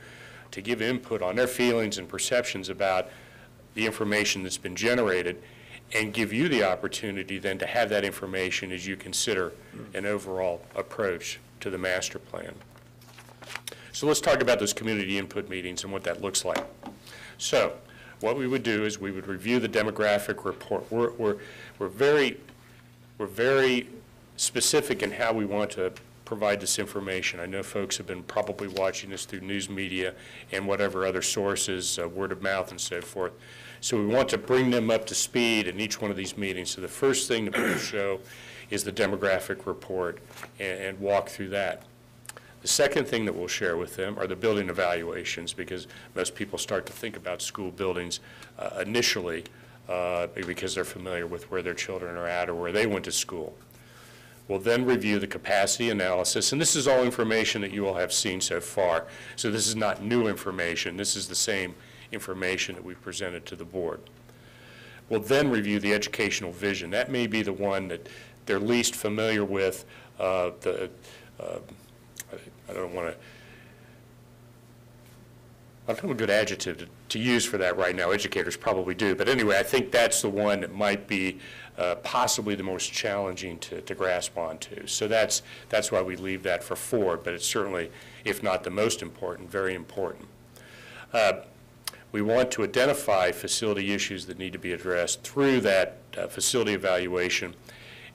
give input on their feelings and perceptions about the information that's been generated, and give you the opportunity then to have that information as you consider an overall approach to the master plan. So let's talk about those community input meetings and what that looks like. So what we would do is we would review the demographic report. We're very specific in how we want to provide this information. I know folks have been probably watching this through news media and whatever other sources, word of mouth and so forth. So we want to bring them up to speed in each one of these meetings. So the first thing that we'll show is the demographic report and walk through that. The second thing that we'll share with them are the building evaluations, because most people start to think about school buildings initially because they're familiar with where their children are at or where they went to school. We'll then review the capacity analysis, and this is all information that you all have seen so far. So this is not new information. This is the same information that we've presented to the board. We'll then review the educational vision. That may be the one that they're least familiar with. I don't have a good adjective to use for that right now. Educators probably do. But anyway, I think that's the one that might be possibly the most challenging to grasp onto. So that's why we leave that for 4, but it's certainly, if not the most important, very important. We want to identify facility issues that need to be addressed through that facility evaluation.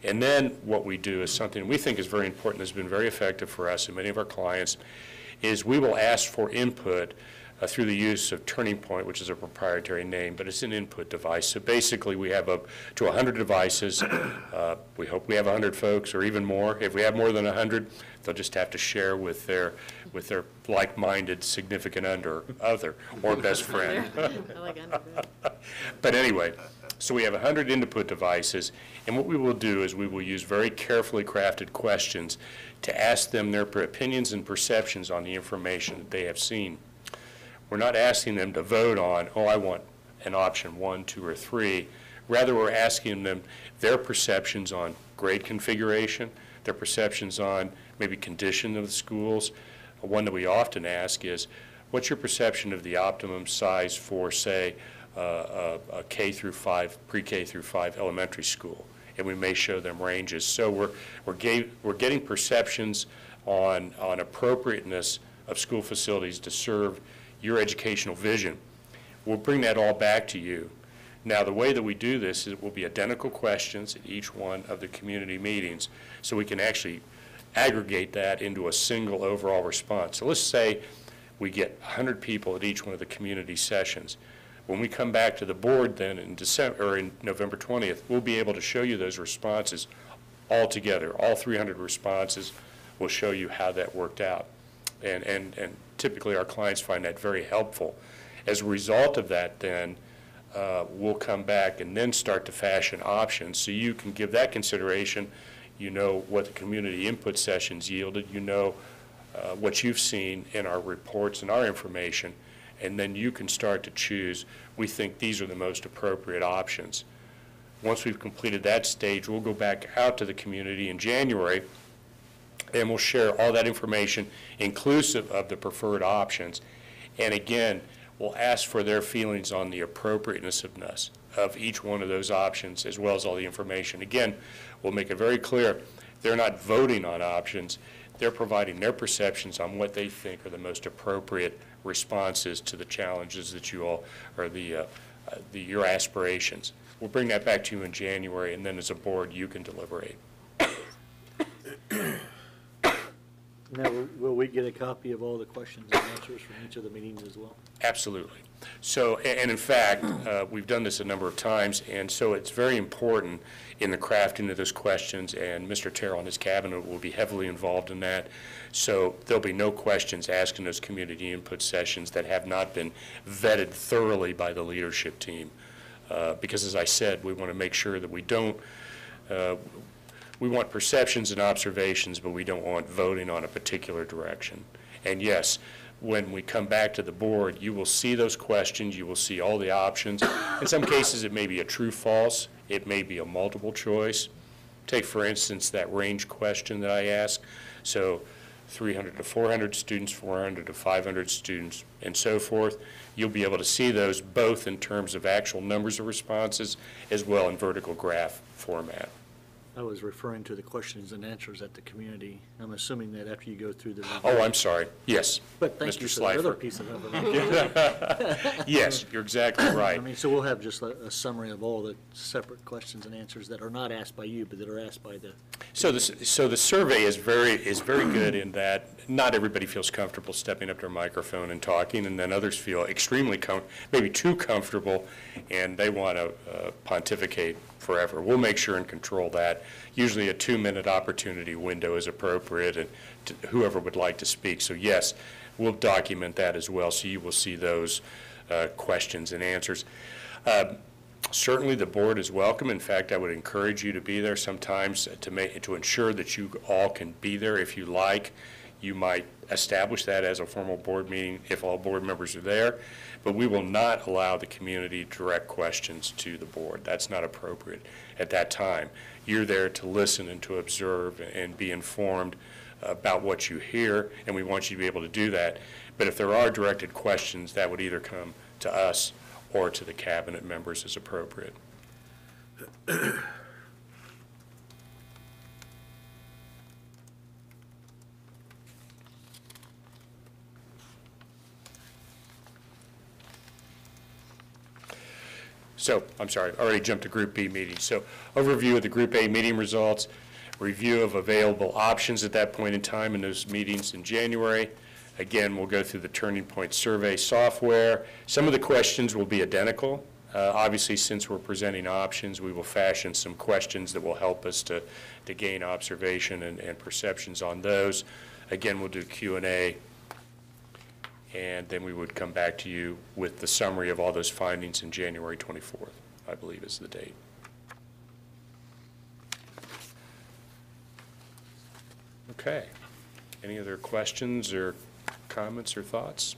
And then what we do is something we think is very important, that's been very effective for us and many of our clients, is we will ask for input through the use of TurningPoint, which is a proprietary name, but it's an input device. So basically we have up to 100 devices. We hope we have 100 folks or even more. If we have more than 100, they'll just have to share with their like-minded significant other or best friend. I like under. But anyway, so we have 100 input devices, and what we will do is we will use very carefully crafted questions to ask them their opinions and perceptions on the information that they have seen. We're not asking them to vote on, oh, I want an option 1, 2, or 3. Rather, we're asking them their perceptions on grade configuration, their perceptions on maybe condition of the schools. One that we often ask is, what's your perception of the optimum size for, say, a K through 5, pre-K through 5 elementary school? And we may show them ranges. So we're getting perceptions on appropriateness of school facilities to serve your educational vision. We'll bring that all back to you. Now, the way that we do this is it will be identical questions at each one of the community meetings, so we can actually aggregate that into a single overall response. So let's say we get 100 people at each one of the community sessions. When we come back to the board then in December or in November 20th, we'll be able to show you those responses all together. All 300 responses will show you how that worked out. And typically our clients find that very helpful. As a result of that then, we'll come back and then start to fashion options so you can give that consideration. You know what the community input sessions yielded. You know what you've seen in our reports and our information. And then you can start to choose, we think these are the most appropriate options. Once we've completed that stage, we'll go back out to the community in January and we'll share all that information inclusive of the preferred options. And again, we'll ask for their feelings on the appropriateness of each one of those options as well as all the information. Again, we'll make it very clear, they're not voting on options, they're providing their perceptions on what they think are the most appropriate responses to the challenges that you all, or your aspirations. We'll bring that back to you in January, and then as a board, you can deliberate. Now, will we get a copy of all the questions and answers from each of the meetings as well? Absolutely. So, and in fact, we've done this a number of times, and so it's very important in the crafting of those questions, and Mr. Terrell and his cabinet will be heavily involved in that. So there'll be no questions asked in those community input sessions that have not been vetted thoroughly by the leadership team. Because as I said, we want to make sure that we don't, we want perceptions and observations, but we don't want voting on a particular direction. And yes, when we come back to the board, you will see those questions, you will see all the options. In some cases, it may be a true-false, it may be a multiple choice. Take, for instance, that range question that I asked. So 300 to 400 students, 400 to 500 students, and so forth. You'll be able to see those both in terms of actual numbers of responses as well in vertical graph format. I was referring to the questions and answers at the community. I'm assuming that after you go through the. Oh, I'm sorry. Yes, But thank Mr. you for the other Slifer. piece of information. Yes, you're exactly right. I mean, so we'll have just a summary of all the separate questions and answers that are not asked by you, but that are asked by the. So the survey is very good in that not everybody feels comfortable stepping up to a microphone and talking, and then others feel extremely maybe too comfortable, and they want to pontificate forever. We'll make sure and control that. Usually a 2-minute opportunity window is appropriate, and whoever would like to speak. So yes, we'll document that as well, so you will see those questions and answers. Certainly, the board is welcome. In fact, I would encourage you to be there sometimes to ensure that you all can be there if you like. You might establish that as a formal board meeting if all board members are there, but we will not allow the community to direct questions to the board. That's not appropriate at that time. You're there to listen and to observe and be informed about what you hear, and we want you to be able to do that. But if there are directed questions, that would either come to us or to the cabinet members as appropriate. So, I'm sorry, I already jumped to Group B meetings. So, overview of the Group A meeting results, review of available options at that point in time in those meetings in January. Again, we'll go through the TurningPoint survey software. Some of the questions will be identical. Obviously, since we're presenting options, we will fashion some questions that will help us to gain observation and perceptions on those. Again, we'll do Q&A, and then we would come back to you with the summary of all those findings in January 24th, I believe is the date. Okay. Any other questions or comments or thoughts?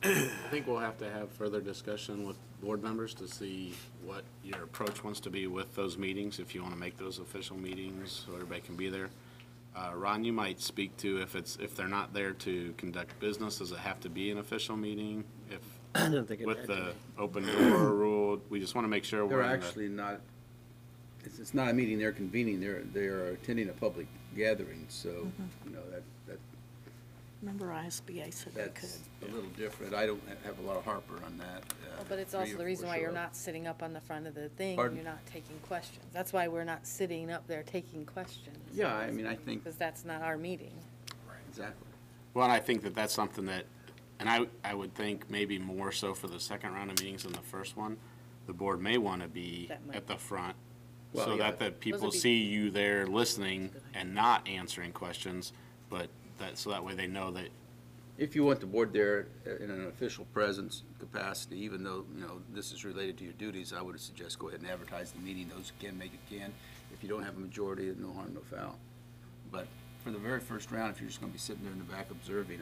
I think we'll have to have further discussion with board members to see what your approach wants to be with those meetings, if you want to make those official meetings so everybody can be there. Ron, you might speak to if they're not there to conduct business, does it have to be an official meeting? If I don't think it with had the to be. open door rule, we just want to make sure They're we're in the. actually not, it's not a meeting they're convening, they are attending a public gathering, so, you know, that Remember ISBA said they could. that's a little different. I don't have a lot of harper on that. But it's 3 also or the reason 4 why you're show up. not sitting up on the front of the thing, Pardon? and you're not taking questions. That's why we're not sitting up there taking questions. Yeah, I mean, I think, Because that's not our meeting. exactly. Well, and I think that that's something that, and I would think maybe more so for the second round of meetings than the first one, the board may want to be That might at the front Well, so yeah. that the people would be- see you there listening and not answering questions, but so that way they know that. If you want the board there in an official presence capacity, even though, you know, this is related to your duties, I would suggest go ahead and advertise the meeting. Those who can make it can. If you don't have a majority, no harm, no foul. But for the very first round, if you're just gonna be sitting there in the back observing,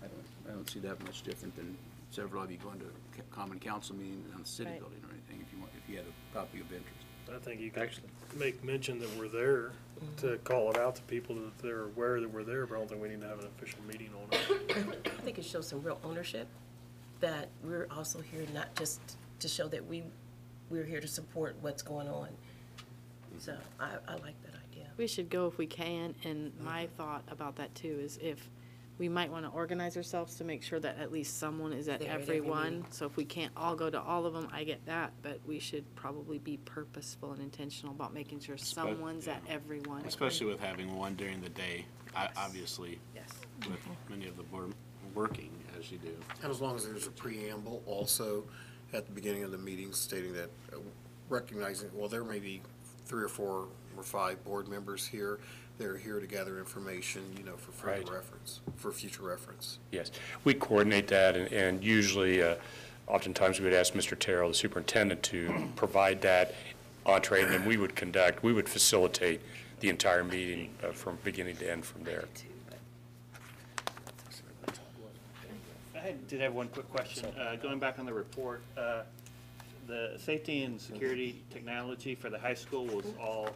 I don't see that much different than several of you going to a common council meeting on the city Right. building or anything, if you had a topic of interest. I think you could make mention that we're there to call it out to people that they're aware that we're there, but I don't think we need to have an official meeting on it. I think it shows some real ownership, that we're also here not just to show that we're here to support what's going on. So I like that idea. We should go if we can, and my thought about that too is if we might want to organize ourselves to make sure that at least someone is at There at every every one. meeting. So if we can't all go to all of them, I get that, but we should probably be purposeful and intentional about making sure someone's at every one. Especially with having one during the day, obviously, Yes. with many of the board working as you do. And as long as there's a preamble also at the beginning of the meeting stating that, recognizing, well, there may be 3 or 4 or 5 board members here. They're here to gather information, for further Right. reference, for future reference. Yes, we coordinate that, and usually, oftentimes we would ask Mr. Terrell, the superintendent, to provide that entree, and then we would facilitate the entire meeting from beginning to end from there. I did have one quick question. Going back on the report, The safety and security technology for the high school was all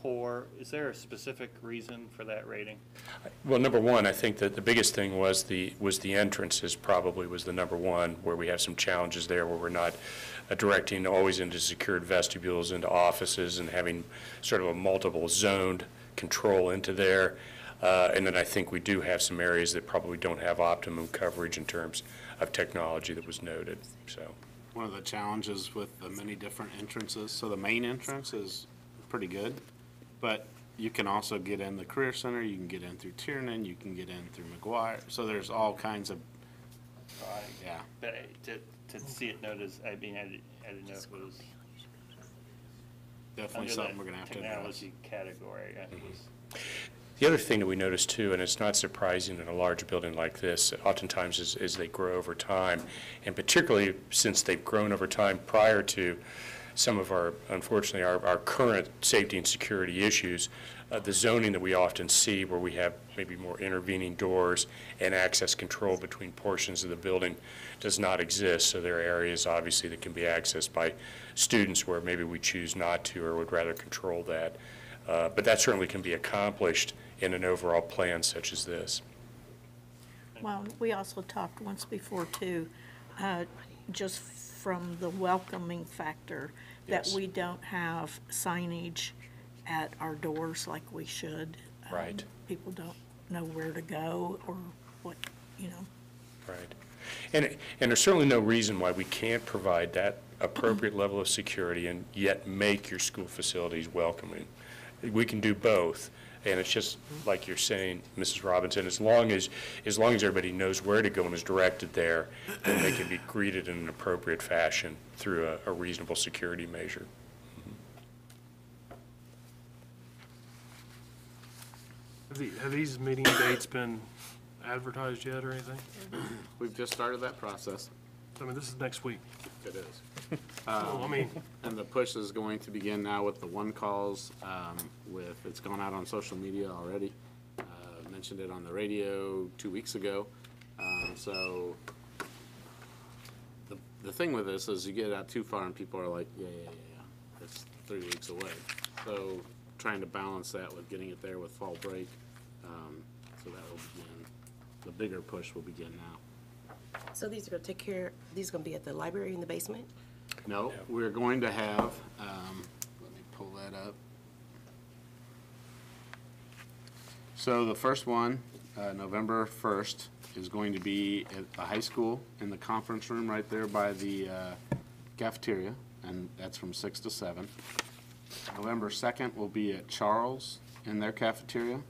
poor. Is there a specific reason for that rating? Well, number one, I think that the biggest thing was the entrances probably was the number one, where we have some challenges there where we're not directing always into secured vestibules, into offices, and having sort of a multiple zoned control into there. And then I think we do have some areas that probably don't have optimum coverage in terms of technology that was noted, so. One of the challenges with the many different entrances, so the main entrance is pretty good, but you can also get in the Career Center, you can get in through Tiernan, you can get in through McGuire, so there's all kinds of, yeah. But to see it noted, I mean, I didn't know if it was Definitely under something the we're gonna have to address. technology category. It was- The other thing that we notice too, and it's not surprising in a large building like this, oftentimes as they grow over time, and particularly since they've grown over time prior to some of our, unfortunately, our current safety and security issues, the zoning that we often see where we have maybe more intervening doors and access control between portions of the building does not exist. So there are areas, obviously, that can be accessed by students where maybe we choose not to or would rather control that. But that certainly can be accomplished in an overall plan such as this. Well, we also talked once before too, just from the welcoming factor, that Yes. we don't have signage at our doors like we should. Right. People don't know where to go or what, you know. Right. And there's certainly no reason why we can't provide that appropriate level of security and yet make your school facilities welcoming. We can do both. And it's just like you're saying, Mrs. Robinson, as long as everybody knows where to go and is directed there, then they can be greeted in an appropriate fashion through a reasonable security measure. Have these meeting dates been advertised yet or anything? We've just started that process. I mean, this is next week. It is. Well, I mean, And the push is going to begin now with the one calls, it's gone out on social media already. Mentioned it on the radio 2 weeks ago. So the thing with this is you get out too far and people are like, yeah, it's 3 weeks away. So trying to balance that with getting it there with fall break. So that will begin, the bigger push will begin now. So these are going to take care, these are going to be at the library in the basement? No, we're going to have, let me pull that up. So the first one, November 1st, is going to be at the high school in the conference room right there by the cafeteria, and that's from 6 to 7. November 2nd will be at Charles in their cafeteria,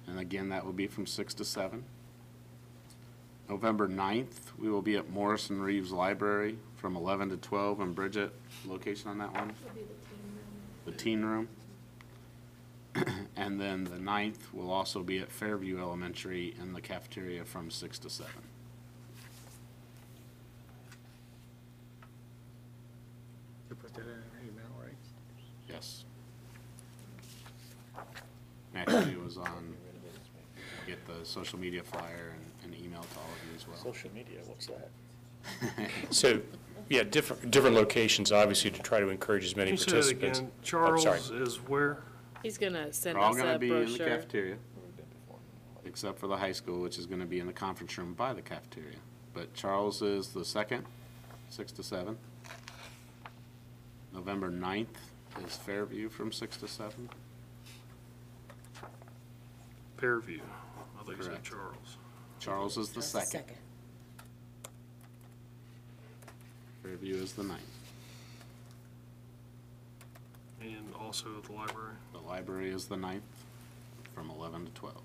and again, that will be from 6 to 7. November 9th, we will be at Morrison Reeves Library from 11 to 12, and Bridget, location on that one? The teen room. And then the 9th will also be at Fairview Elementary in the cafeteria from 6 to 7. You put that in an email, right? Yes. Actually, it was on, get the social media flyer and email to all of you as well. Social media, what's that? So, yeah, different locations, obviously, to try to encourage as many can you say that participants. again? Oh, Charles sorry. is where? He's gonna send They're all us gonna a be in the brochure. cafeteria, except for the high school, which is gonna be in the conference room by the cafeteria. But Charles is the 2nd, 6 to 7. November 9th is Fairview from 6 to 7. Fairview. I think you said Correct. Charles. Charles is the That's the 2nd. Fairview is the 9th. And also at the library. The library is the 9th from 11 to 12.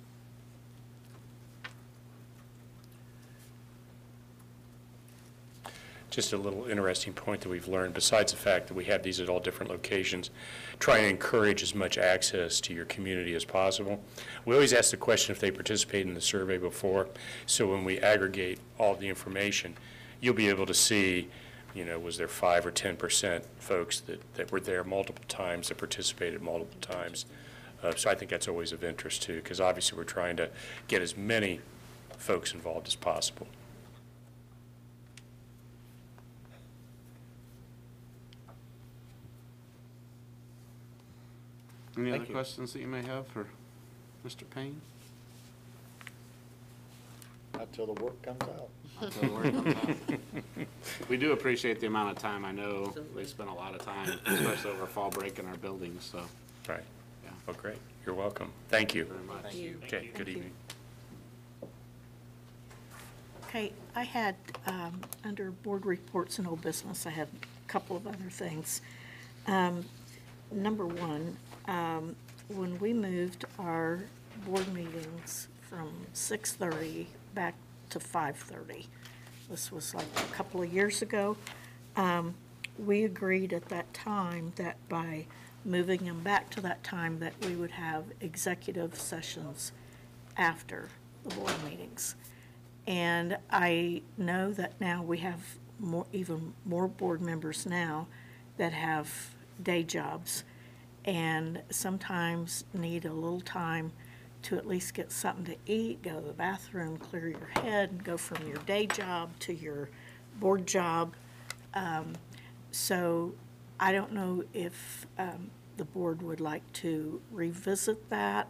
Just a little interesting point that we've learned, besides the fact that we have these at all different locations, try and encourage as much access to your community as possible. We always ask the question if they participated in the survey before, so when we aggregate all the information, you'll be able to see, you know, was there 5 or 10% folks that were there multiple times, that participated multiple times. So I think that's always of interest too, because obviously we're trying to get as many folks involved as possible. Any other Thank you. questions that you may have for Mr. Payne? Until the work comes out. Until the work comes out. We do appreciate the amount of time. I know they spend a lot of time, especially over fall break in our buildings, so. Right. Yeah. Well, great. You're welcome. Thank you. Very much. Thank you. Okay, good evening. Okay, I had, under board reports and old business, I had a couple of other things. Number one, when we moved our board meetings from 6:30 back to 5:30, this was like a couple of years ago, we agreed at that time that by moving them back to that time, that we would have executive sessions after the board meetings. And I know that now we have more, even more board members now that have day jobs and sometimes need a little time to at least get something to eat, go to the bathroom, clear your head, and go from your day job to your board job. So I don't know if the board would like to revisit that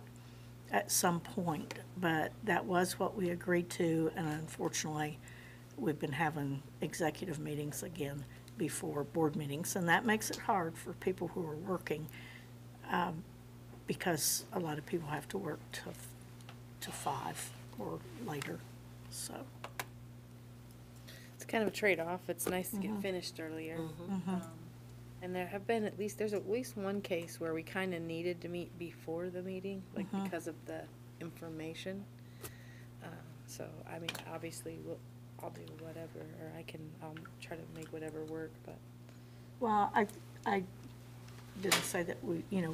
at some point, but that was what we agreed to, and unfortunately, we've been having executive meetings again before board meetings, and that makes it hard for people who are working, because a lot of people have to work to 5 or later, so. It's kind of a trade-off. It's nice to get finished earlier. And there's at least one case where we kind of needed to meet before the meeting, like because of the information. So, I mean, obviously, I'll do whatever, or I'll try to make whatever work, but. Well, I didn't say that we, Yeah.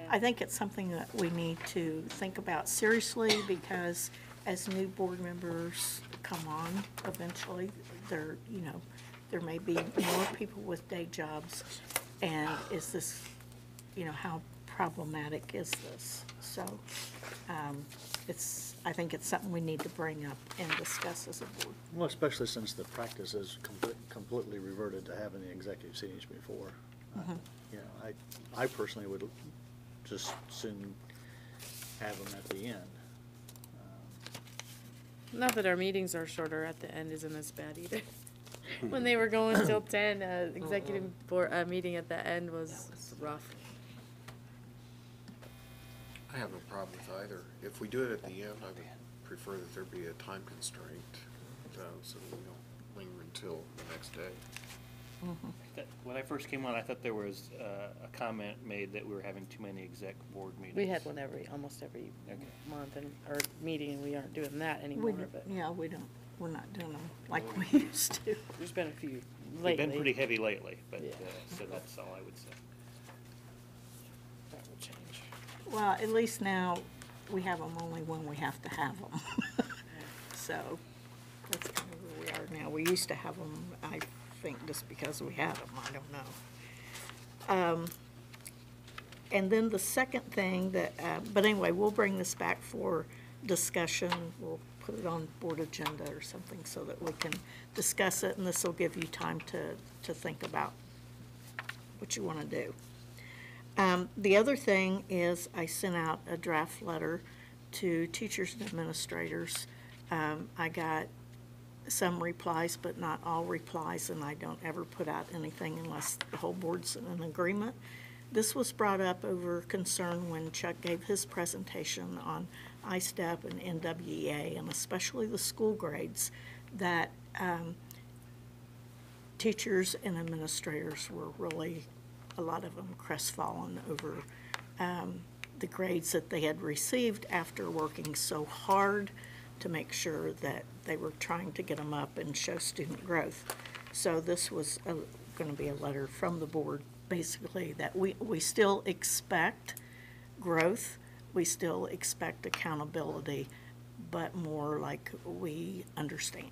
I think it's something that we need to think about seriously, because as new board members come on eventually, there may be more people with day jobs, and is this, how problematic is this? So, I think it's something we need to bring up and discuss as a board. Well, especially since the practice has completely reverted to having the executive sessions before. I personally would just soon have them at the end. Not that our meetings are shorter at the end isn't as bad either. When they were going till 10, executive board, meeting at the end was rough. I have no problem with either. If we do it at the end, I would prefer that there be a time constraint, so that we don't linger until the next day. When I first came on, I thought there was a comment made that we were having too many exec board meetings. We had one almost every month or meeting, and we aren't doing that anymore, but We're not doing them like we used to. there's been a few We've lately. been pretty heavy lately, but, Yeah. so that's all I would say. That will change. Well, at least now, we have them only when we have to have them. So, that's kind of where we are now. We used to have them, I think, just because we had them, I don't know. And then the second thing that, but anyway, we'll bring this back for discussion. We'll put it on board agenda or something so that we can discuss it, and this will give you time to think about what you want to do. The other thing is I sent out a draft letter to teachers and administrators. I got some replies, but not all replies, and I don't ever put out anything unless the whole board's in an agreement. This was brought up over concern when Chuck gave his presentation on ISTEP and NWEA, and especially the school grades, that teachers and administrators were really, a lot of them, crestfallen over the grades that they had received after working so hard to make sure that they were trying to get them up and show student growth. So this was going to be a letter from the board, basically, that we still expect growth, we still expect accountability, but more like we understand.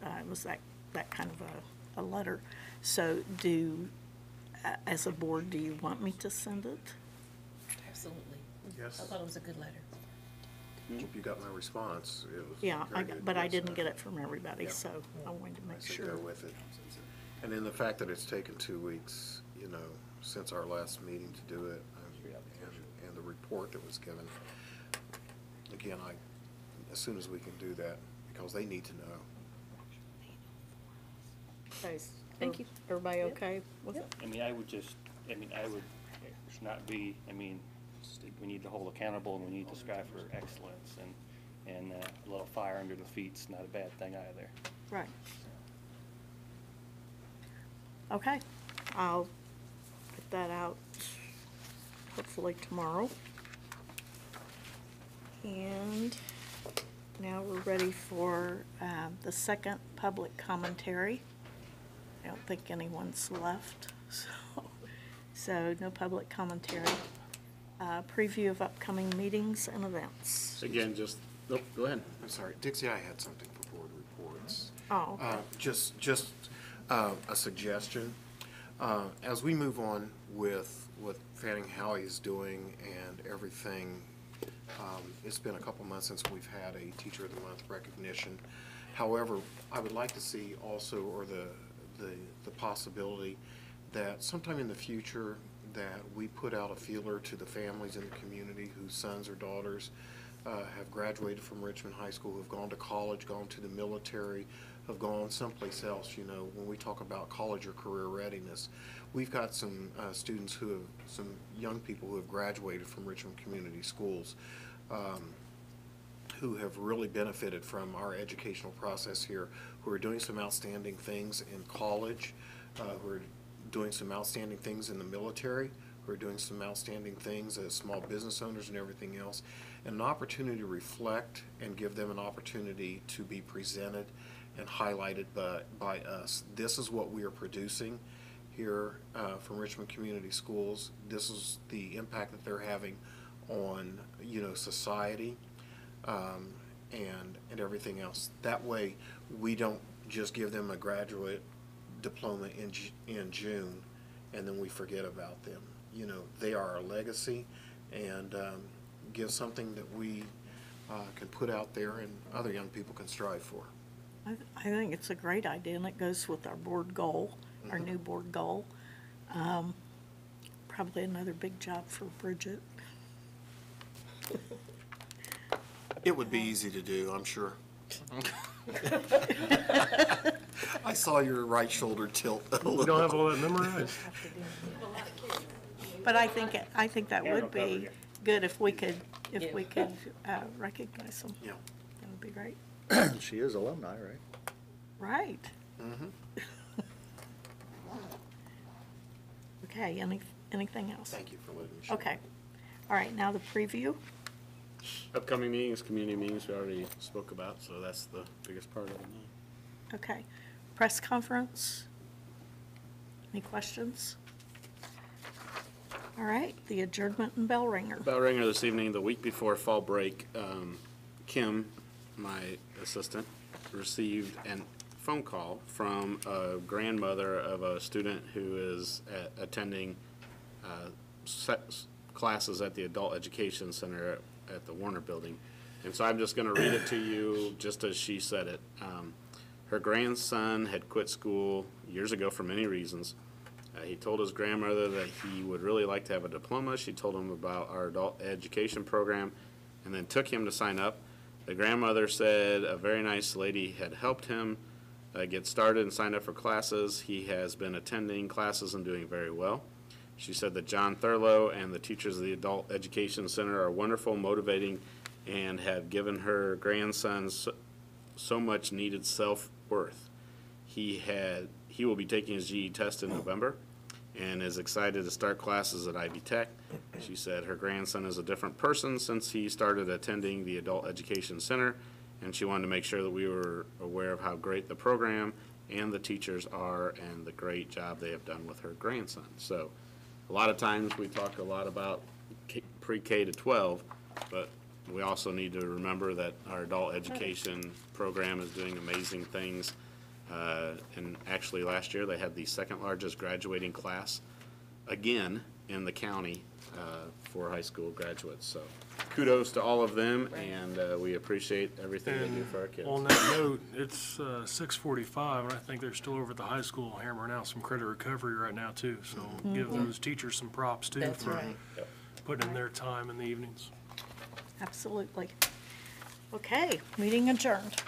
It was that kind of a letter. So as a board, do you want me to send it? Absolutely. Yes. I thought it was a good letter. Hope you got my response. It was Yeah, very good. but I Yes, didn't get it from everybody, Yeah. so I wanted to make I said sure. go with it. And then the fact that it's taken 2 weeks, since our last meeting to do it, and the report that was given. Again, as soon as we can do that, because they need to know. Guys, Thank you. Everybody okay with it? I mean, I would not be, we need to hold accountable and we need to strive for excellence, and a little fire under the feet's not a bad thing either. Right. Okay, I'll put that out hopefully tomorrow. And now we're ready for the second public commentary. I don't think anyone's left, so no public commentary. Preview of upcoming meetings and events. Again, go ahead. I'm sorry, Dixie, I had something for board reports. Oh, okay. Just a suggestion. As we move on with what Fanning Howie is doing and everything, it's been a couple months since we've had a Teacher of the Month recognition. However, I would like to see also, or the possibility that sometime in the future that we put out a feeler to the families in the community whose sons or daughters have graduated from Richmond High School, have gone to college, gone to the military, have gone someplace else. You know, when we talk about college or career readiness, we've got some students some young people who have graduated from Richmond Community Schools who have really benefited from our educational process here, who are doing some outstanding things in college, who are doing some outstanding things in the military, who are doing some outstanding things as small business owners and everything else, and an opportunity to reflect and give them an opportunity to be presented and highlighted by us. This is what we are producing here from Richmond Community Schools. This is the impact that they're having on, you know, society and everything else. That way, we don't just give them a graduate diploma in June and then we forget about them. You know, they are our legacy, and give something that we can put out there and other young people can strive for. I think it's a great idea, and it goes with our board goal, our new board goal. Probably another big job for Bridget. It would be easy to do, I'm sure. I saw your right shoulder tilt a little. You don't have all that memorized? But I think that would be good if we could recognize them. Yeah. That would be great. She is alumni, right? Right. Okay, anything else? Thank you for letting me share. Okay. All right, now the preview. Upcoming meetings, community meetings, we already spoke about, so that's the biggest part of it now. Okay. Press conference. Any questions? All right, the adjournment and bell ringer. Bell ringer this evening, the week before fall break, Kim, my assistant, received a phone call from a grandmother of a student who is attending classes at the Adult Education Center at the Warner Building. And so I'm just going to read it to you just as she said it. Her grandson had quit school years ago for many reasons. He told his grandmother that he would really like to have a diploma. She told him about our adult education program and then took him to sign up. The grandmother said a very nice lady had helped him get started and signed up for classes. He has been attending classes and doing very well. She said that John Thurlow and the teachers of the Adult Education Center are wonderful, motivating, and have given her grandson so much needed self-worth. He will be taking his GE test in November and is excited to start classes at Ivy Tech. She said her grandson is a different person since he started attending the Adult Education Center, and she wanted to make sure that we were aware of how great the program and the teachers are and the great job they have done with her grandson. So a lot of times we talk a lot about pre-K to 12, but we also need to remember that our adult education program is doing amazing things. And actually last year they had the second largest graduating class again in the county for high school graduates. So kudos to all of them, and we appreciate everything they do for our kids. On that note, it's 6:45, and I think they're still over at the high school hammering out some credit recovery right now too. So give those teachers some props too. That's for right. put in their time in the evenings. Absolutely. Okay, meeting adjourned.